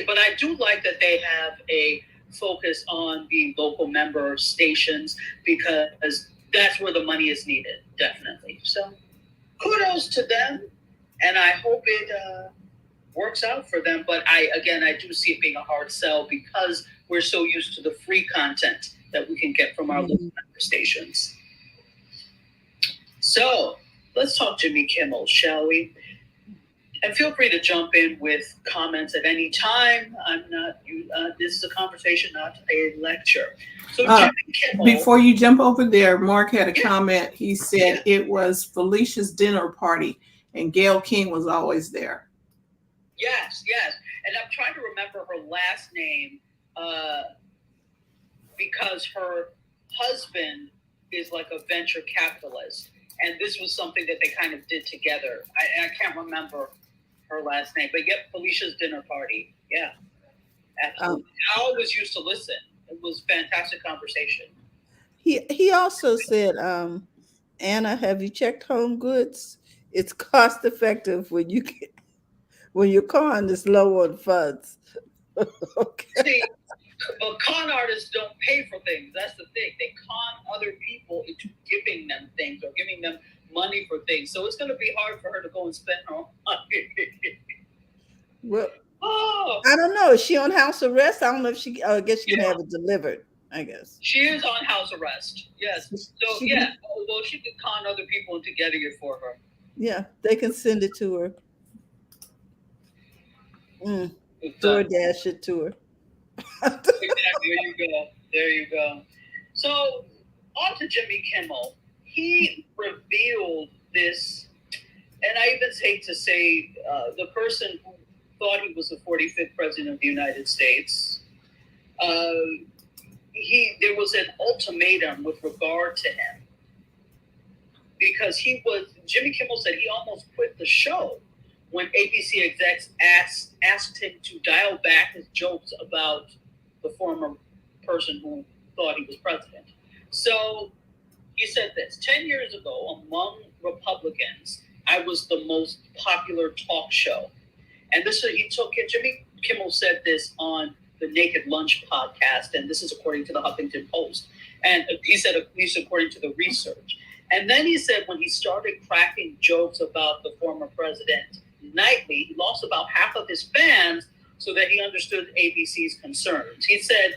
But I do like that they have a focus on the local member stations, because that's where the money is needed, definitely. So kudos to them, and I hope it works out for them. But I do see it being a hard sell because we're so used to the free content that we can get from our local stations. So let's talk Jimmy Kimmel, shall we? And feel free to jump in with comments at any time. This is a conversation, not a lecture. So Jimmy Kimmel.
Before you jump over there, Mark had a comment. He said it was Felicia's dinner party, and Gayle King was always there.
Yes. And I'm trying to remember her last name because her husband is like a venture capitalist. And this was something that they kind of did together. I can't remember her last name, but yep, Felicia's dinner party. Yeah, absolutely. I always used to listen. It was fantastic conversation.
He also said, Anna, have you checked Home Goods? It's cost effective when your con is low on funds.
Okay. See, but con artists don't pay for things. That's the thing. They con other people into giving them things or giving them money for things. So it's going to be hard for her to go and spend her own money.
Well, I don't know. Is she on house arrest? I don't know if she. I guess she can have it delivered. I guess
she is on house arrest. Yes. So she could con other people into getting it for her.
Yeah, they can send it to her. DoorDash it to her.
Exactly. There you go. So on to Jimmy Kimmel. He revealed this, and I even hate to say the person who thought he was the 45th president of the United States. There was an ultimatum with regard to him because Jimmy Kimmel said he almost quit the show when ABC execs asked him to dial back his jokes about the former person who thought he was president. So he said this: 10 years ago, among Republicans, I was the most popular talk show. And Jimmy Kimmel said this on the Naked Lunch podcast, and this is according to the Huffington Post. And he said, at least according to the research. And then he said when he started cracking jokes about the former president nightly, he lost about half of his fans so that he understood ABC's concerns. He said,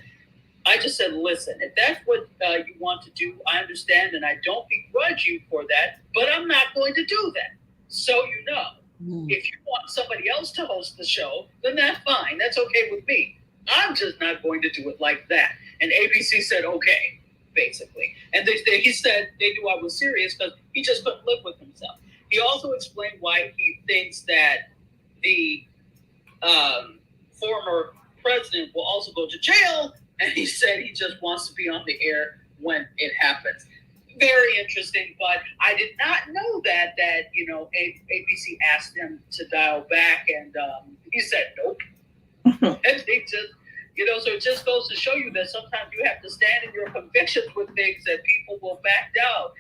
I just said, listen, if that's what you want to do, I understand, and I don't begrudge you for that, but I'm not going to do that. So you know. If you want somebody else to host the show, then that's fine. That's okay with me. I'm just not going to do it like that. And ABC said, okay, basically. And he said they knew I was serious because he just couldn't live with himself. He also explained why he thinks that the former president will also go to jail. And he said he just wants to be on the air when it happens. Very interesting, but I did not know that ABC asked him to dial back, and he said nope. And they just, so it just goes to show you that sometimes you have to stand in your convictions with things that people will back down.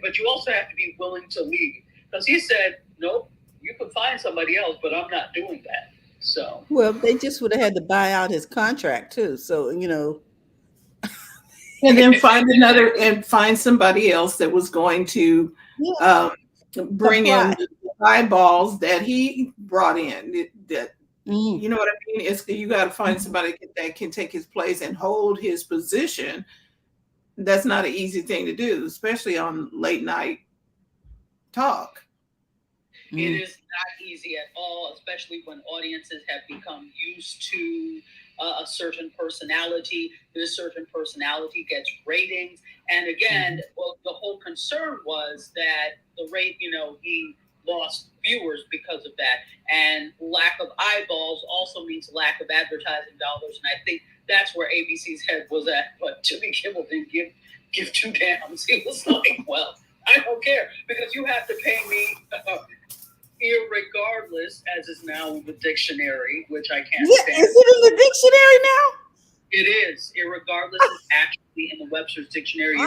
But you also have to be willing to leave, because he said nope, you can find somebody else, but I'm not doing that. So
they just would have had to buy out his contract too. So
and then find somebody else that was going to bring in the eyeballs that he brought in. You know what I mean? You got to find somebody that can take his place and hold his position. That's not an easy thing to do, especially on late night talk.
It is not easy at all, especially when audiences have become used to a certain personality. This certain personality gets ratings. And again, the whole concern was that he lost viewers because of that. And lack of eyeballs also means lack of advertising dollars. And I think that's where ABC's head was at. But Jimmy Kimmel didn't give two damns. He was like, well, I don't care, because you have to pay me irregardless, as is now in the dictionary, which I can't stand.
Is it in the dictionary now?
It is. Irregardless is actually in the Webster's dictionary.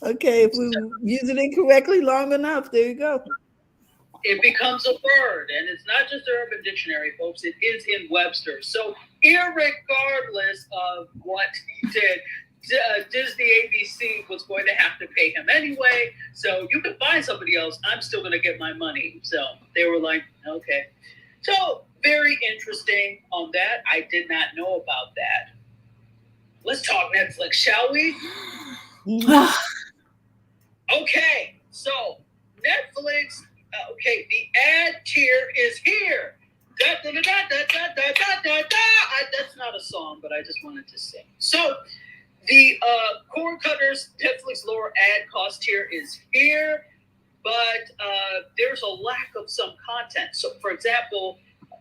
Okay, if we use it incorrectly long enough, there you go.
It becomes a word, and it's not just the Urban Dictionary, folks. It is in Webster. So irregardless of what he did, Disney ABC was going to have to pay him anyway, so you can find somebody else. I'm still going to get my money. So they were like, okay. So very interesting on that. I did not know about that. Let's talk Netflix, shall we? Okay, so Netflix. Okay, the ad tier is here. Da, da, da, da, da, da, da, da, da. That's not a song, but I just wanted to sing. So the cord cutters Netflix lower ad cost tier is here, but there's a lack of some content. So, for example,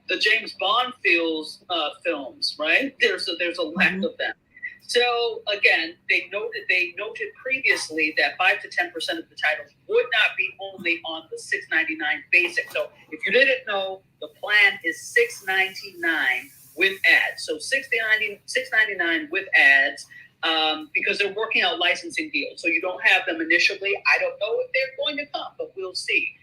the James Bond films, right? There's a lack of them. So again, they noted previously that 5 to 10% of the titles would not be only on the $6.99 basic. So if you didn't know, the plan is $6.99 with ads. So $6.99 with ads. Because they're working out licensing deals. So you don't have them initially. I don't know if they're going to come, but we'll see.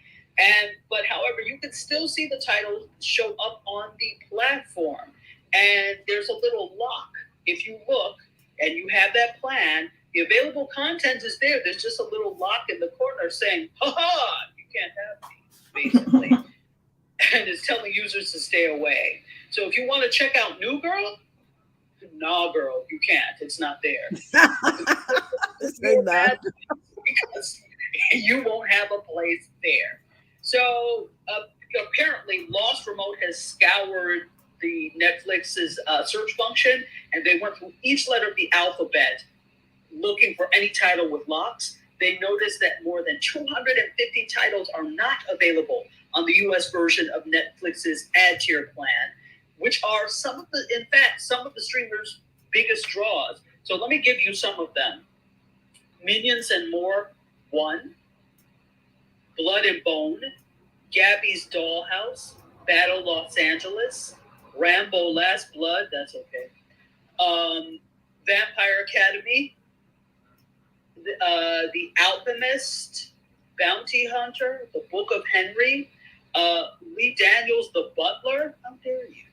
But however, you can still see the titles show up on the platform. And there's a little lock. If you look and you have that plan, the available content is there. There's just a little lock in the corner saying, ha, you can't have these, basically. And it's telling users to stay away. So if you want to check out New Girl, nah, girl, you can't. It's not there. Because you won't have a place there. So apparently, Lost Remote has scoured the Netflix's search function, and they went through each letter of the alphabet looking for any title with locks. They noticed that more than 250 titles are not available on the U.S. version of Netflix's ad tier plan, which are some of the streamers' biggest draws. So let me give you some of them. Minions and More, 1. Blood and Bone, Gabby's Dollhouse, Battle Los Angeles, Rambo Last Blood, that's okay. Vampire Academy, The Alchemist, Bounty Hunter, The Book of Henry, Lee Daniels, The Butler, how dare you?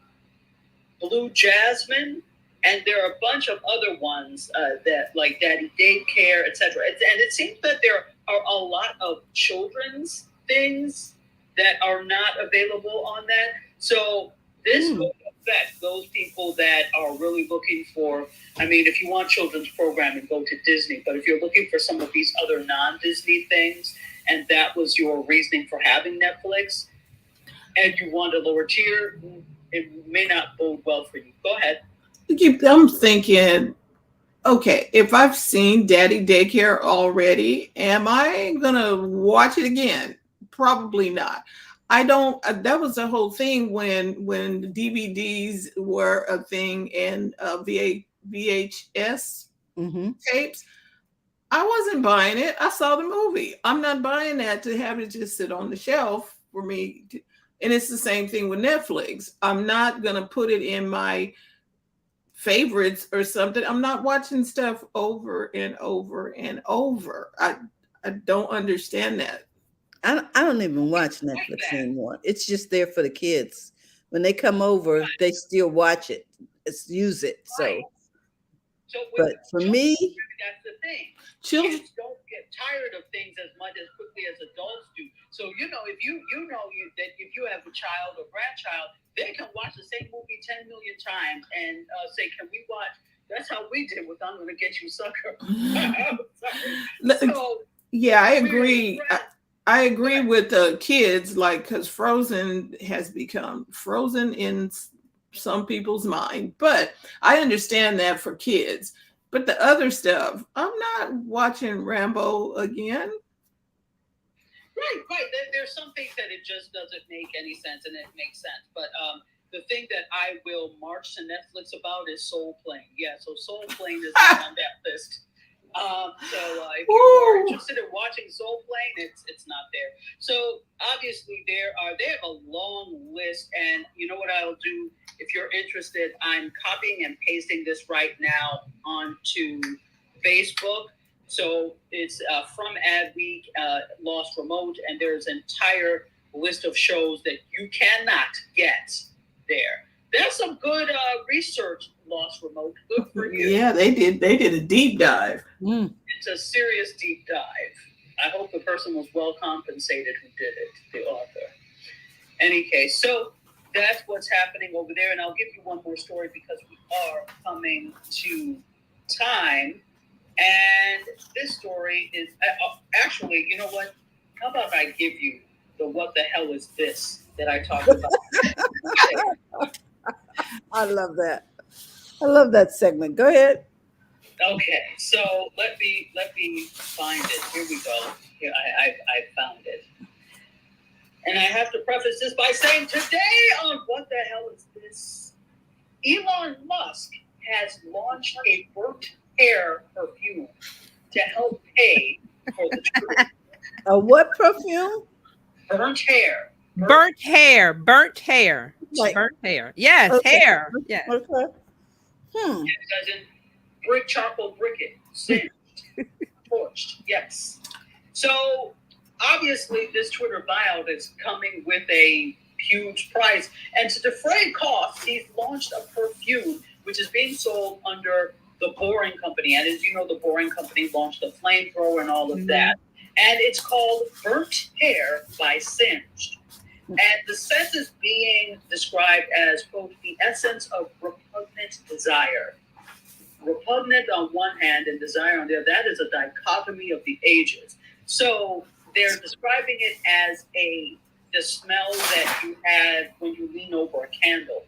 Blue Jasmine, and there are a bunch of other ones that like Daddy Daycare, etc. And it seems that there are a lot of children's things that are not available on that. So this will affect those people that are really looking for, I mean, if you want children's programming, go to Disney. But if you're looking for some of these other non-Disney things, and that was your reasoning for having Netflix, and you want a lower tier, it may not bode well for you. Go ahead.
I'm thinking, okay, if I've seen Daddy Daycare already, am I going to watch it again? Probably not. I don't, that was the whole thing when DVDs were a thing and VHS tapes. I wasn't buying it. I saw the movie. I'm not buying that to have it just sit on the shelf for me. And it's the same thing with Netflix. I'm not going to put it in my favorites or something. I'm not watching stuff over and over and over. I don't understand that.
I don't even watch Netflix anymore. It's just there for the kids. When they come over, they still watch it. Use it. So but for me,
that's the thing.
Children
Kids don't get tired of things as much as quickly as adults do. So if you have a child or grandchild, they can watch the same movie 10 million times and say, "Can we watch?" That's how we did with "I'm Gonna Get You, Sucker." So,
yeah, I agree. I agree with the kids, like, because Frozen has become frozen in some people's mind, but I understand that for kids. But the other stuff, I'm not watching Rambo again.
Right. There's some things that it just doesn't make any sense, and it makes sense. But the thing that I will march to Netflix about is Soul Plane. Yeah, so Soul Plane is on that list. If you are interested in watching Soul Plane, it's not there. So obviously they have a long list, and you know what I'll do if you're interested. I'm copying and pasting this right now onto Facebook. So it's from Adweek, Lost Remote, and there's an entire list of shows that you cannot get there. That's some good research, Lost Remote. Good for you.
Yeah, they did a deep dive.
It's a serious deep dive. I hope the person was well compensated who did it, the author. Any case, so that's what's happening over there. And I'll give you one more story because we are coming to time. And this story is actually, you know what? How about I give you the what the hell is this that I talked about?
I love that. I love that segment. Go ahead.
Okay, so let me find it. Here we go. Here I found it. And I have to preface this by saying today on What the Hell is This? Elon Musk has launched a burnt hair perfume to help pay for the truth.
A what perfume?
Burnt hair.
Burnt hair. Burnt hair.
Like-
Burnt hair. Yes,
Okay.
hair. Yes.
Okay.
As in brick, charcoal, briquette, singed, torched. Yes. So obviously, this Twitter buyout is coming with a huge price, and to defray costs, he's launched a perfume which is being sold under the Boring Company. And as you know, the Boring Company launched the flamethrower and all of that. And it's called Burnt Hair by Singed. And the scent is being described as, quote, the essence of repugnant desire. Repugnant on one hand and desire on the other. That is a dichotomy of the ages. So they're describing it as the smell that you had when you lean over a candle.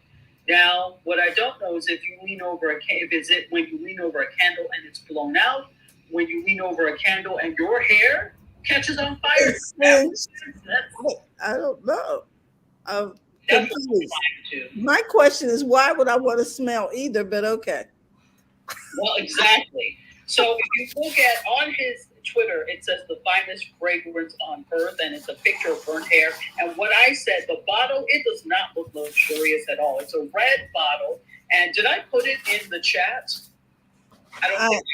Now, what I don't know is if you lean over is it when you lean over a candle and it's blown out, when you lean over a candle and your hair catches on fire.
I don't know.
That's what I'm
Confused.
trying to.
My question is, why would I want to smell either? But okay.
Well, exactly. So if you look at on his Twitter, it says the finest fragrance on earth, and it's a picture of burnt hair. And what I said, the bottle, it does not look luxurious at all. It's a red bottle. And did I put it in the chat? I don't think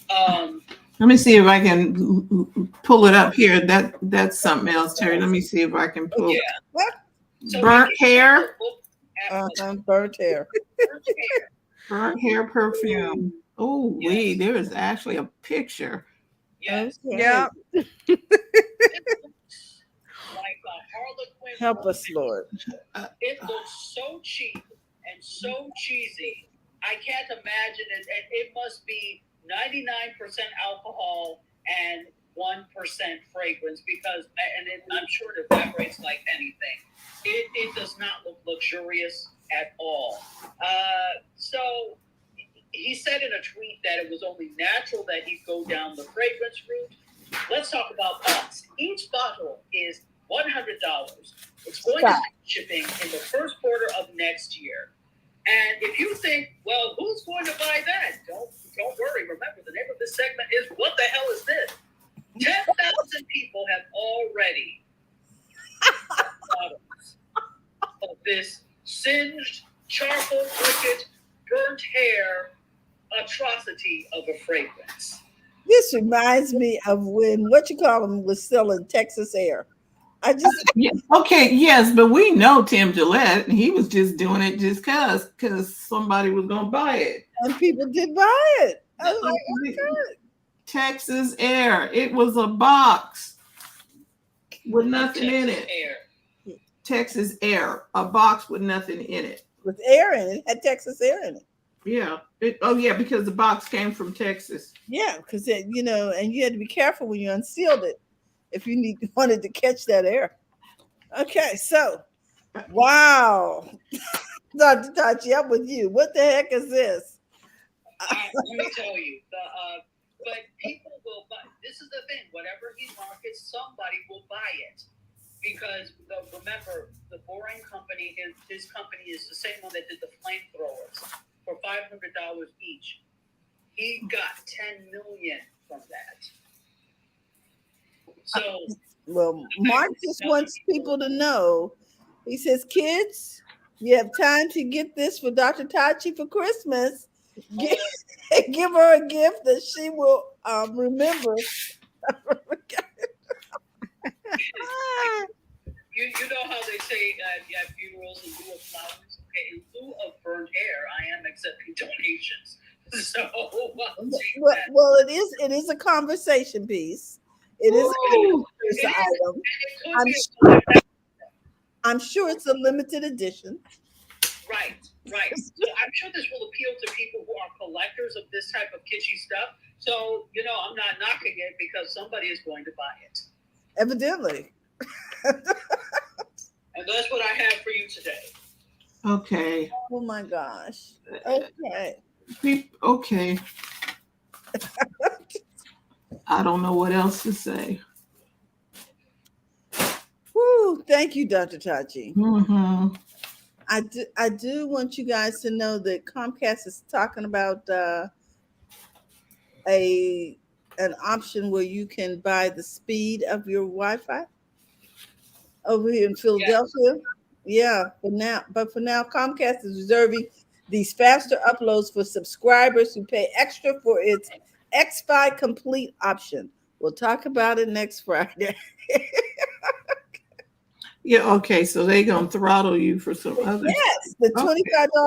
I can.
Let me see if I can pull it up here. That's something else, Terry. Let me see if I can pull.
Yeah. So
Burnt hair.
Burnt hair.
Burnt hair.
Burnt hair perfume. Oh,
Yes.
there is actually a picture.
Yes.
Okay.
Yeah.
It looks like a Harlequin.
Help us, Lord.
It looks so cheap and so cheesy. I can't imagine it. And it must be 99% alcohol and 1% fragrance because, I'm sure it evaporates like anything. It does not look luxurious at all. So he said in a tweet that it was only natural that he'd go down the fragrance route. Let's talk about costs. Each bottle is $100. It's going to be shipping in the first quarter of next year. And if you think, well, who's going to buy that? Don't worry. Remember, the name of this segment is What the Hell is This? 10,000 people have already bought bottles of this singed charcoal briquette burnt hair atrocity of a fragrance.
This reminds me of when was selling Texas Air. I just
Okay, yes, but we know Tim Gillette, and he was just doing it just because somebody was gonna buy it.
and people did buy it. I was like, okay.
Texas Air. It was a box with nothing in
Texas
it.
Air.
Texas Air, a box with nothing in it.
With air in it, had Texas Air in it.
Yeah. Because the box came from Texas.
Yeah, because and you had to be careful when you unsealed it if you wanted to catch that air. Okay, so wow. Dr. Tachi, I'm with you. What the heck is this?
Let me tell you, but people will buy. This is the thing. Whatever he markets, somebody will buy it because remember, the Boring Company, his company is the same one that did the flamethrowers for $500 each. He got $10 million from that. So,
well, Mark just wants people to know. He says, kids, you have time to get this for Dr. Tachi for Christmas. Give her a gift that she will remember.
you know how they say at funerals in lieu of flowers? Okay, in lieu of burnt hair, I am accepting donations. So I'll take that.
Well, it is a conversation piece. It is
Ooh,
an
It is,
item.
and it could
I'm
be
s-
a collector.
I'm sure it's a limited edition.
Right, right. So I'm sure this will appeal to people who are collectors of this type of kitschy stuff. So, I'm not knocking it because somebody is going to buy it.
Evidently.
And that's what I have for you today.
okay.
Oh my gosh. Okay.
Okay. I don't know what else to say.
Woo, thank you, Dr. Tachi.
Mm-hmm.
I do want you guys to know that Comcast is talking about an option where you can buy the speed of your Wi-Fi over here in Philadelphia. Yeah, for now, Comcast is reserving these faster uploads for subscribers who pay extra for its X-Fi Complete option. We'll talk about it next Friday.
Yeah, okay. So they gonna throttle you for some other
Yes, the
okay.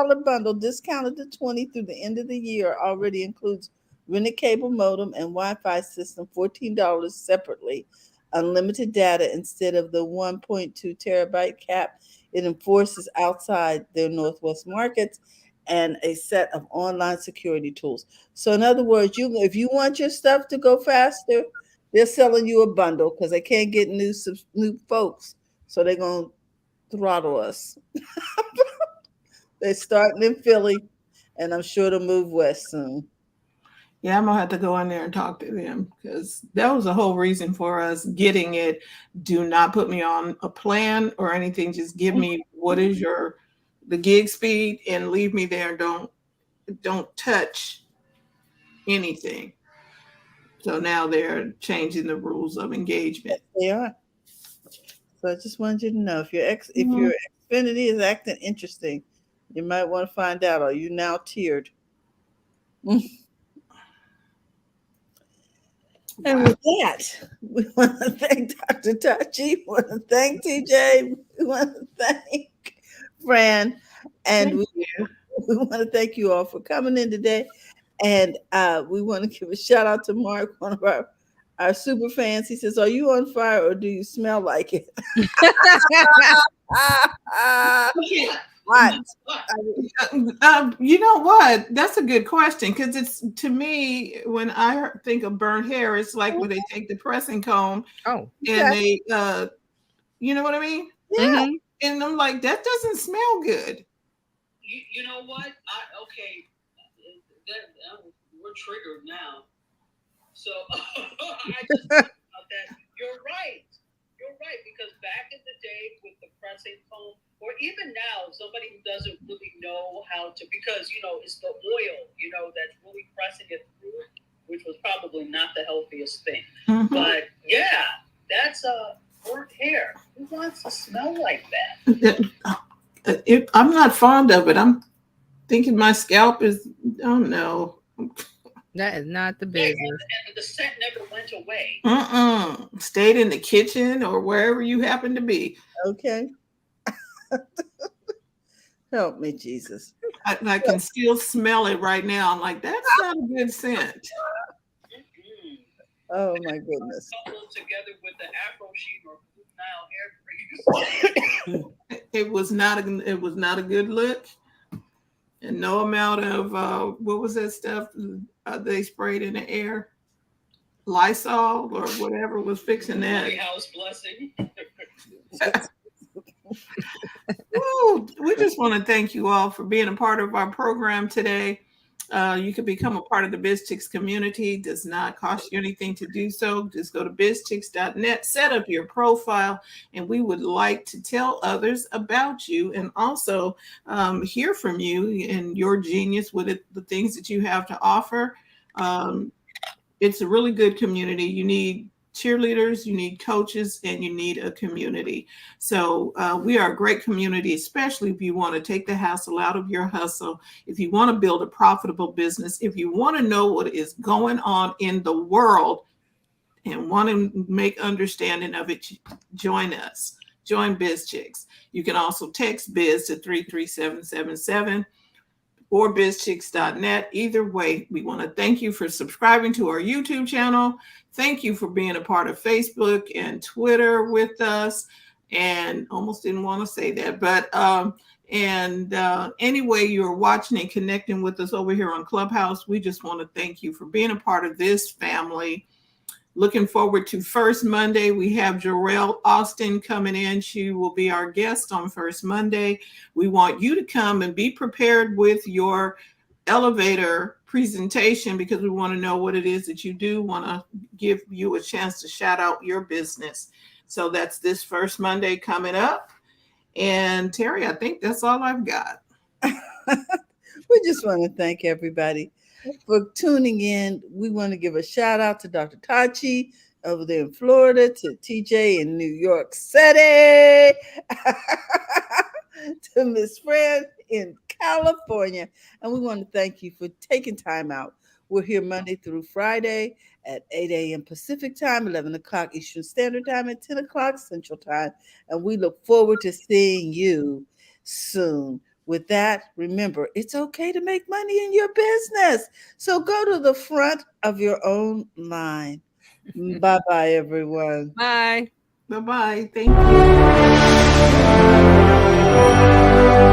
$25 bundle discounted to 20 through the end of the year already includes rented cable modem and Wi-Fi system, $14 separately, unlimited data instead of the 1.2 terabyte cap. It enforces outside their Northwest markets and a set of online security tools. So in other words, if you want your stuff to go faster, they're selling you a bundle because they can't get new folks. So they're gonna throttle us. They're starting in Philly, and I'm sure to move west soon.
Yeah, I'm gonna have to go in there and talk to them because that was the whole reason for us getting it. Do not put me on a plan or anything. Just give me what is the gig speed and leave me there. Don't touch anything. So now they're changing the rules of engagement.
They are. So I just wanted you to know if
Mhm.
your Xfinity is acting interesting, you might want to find out. Are you now tiered? And with that, we want to thank Dr. Tachi. We want to thank TJ. We want to thank Fran. And
Thank
we
you.
want to thank you all for coming in today. And we want to give a shout out to Mark, one of our super fans. He says, "Are you on fire or do you smell like it?" Hot.
You know what? That's a good question because it's to me when I think of burnt hair, it's like when they take the pressing comb
Oh.
and
Okay.
they, you know what I mean?
Yeah.
Mhm.
And I'm like, that doesn't smell good.
You know what? Okay, we're triggered now. So I just thought about that. You're right. You're right because back in the day with the pressing comb, or even now, somebody who doesn't really know how to, because it's the oil, that's really pressing it through, which was probably not the healthiest thing.
Mhm.
But yeah, that's burnt hair. Who wants to smell like that?
I'm not fond of it. I'm thinking my scalp is, oh no.
That is not the
Right,
business.
and the scent never went away.
Stayed in the kitchen or wherever you happen to be.
Okay. Help me, Jesus.
I can still smell it right now. I'm like, that's not a good scent.
Mm-mm.
Oh my goodness.
Coupled together with the Afro sheet or Blue Nile hair grease.
It was not a good look. And no amount of what was that stuff they sprayed in the air? Lysol or whatever was fixing that.
Holy House blessing.
Woo, we just want to thank you all for being a part of our program today. You can become a part of the BizChicks community. It does not cost you anything to do so. Just go to bizchicks.net, set up your profile, and we would like to tell others about you and also hear from you and your genius with it, the things that you have to offer. It's a really good community. You need cheerleaders, you need coaches, and you need a community. So we are a great community, especially if you want to take the hassle out of your hustle, if you want to build a profitable business, if you want to know what is going on in the world and want to make understanding of it, join us. join BizChicks. You can also text biz to 33777 or bizchicks.net. Either way, we want to thank you for subscribing to our YouTube channel. Thank you for being a part of Facebook and Twitter with us. And almost didn't want to say that, but anyway, you're watching and connecting with us over here on Clubhouse. We just want to thank you for being a part of this family. Looking forward to First Monday. We have Jarrell Austin coming in. She will be our guest on First Monday. We want you to come and be prepared with your elevator presentation, because we want to know what it is that you do. Want to give you a chance to shout out your business. So that's this First Monday coming up. And Terry, I think that's all I've got.
We just want to thank everybody for tuning in. We want to give a shout out to Dr. Tachi over there in Florida, to TJ in New York City, to Miss Fran in California. And we want to thank you for taking time out. We're here Monday through Friday at 8 a.m. Pacific time, 11 o'clock Eastern Standard Time, and 10 o'clock Central Time. And we look forward to seeing you soon. With that, remember, it's okay to make money in your business. So go to the front of your own line. Bye-bye, everyone.
Bye.
Bye-bye. Thank you.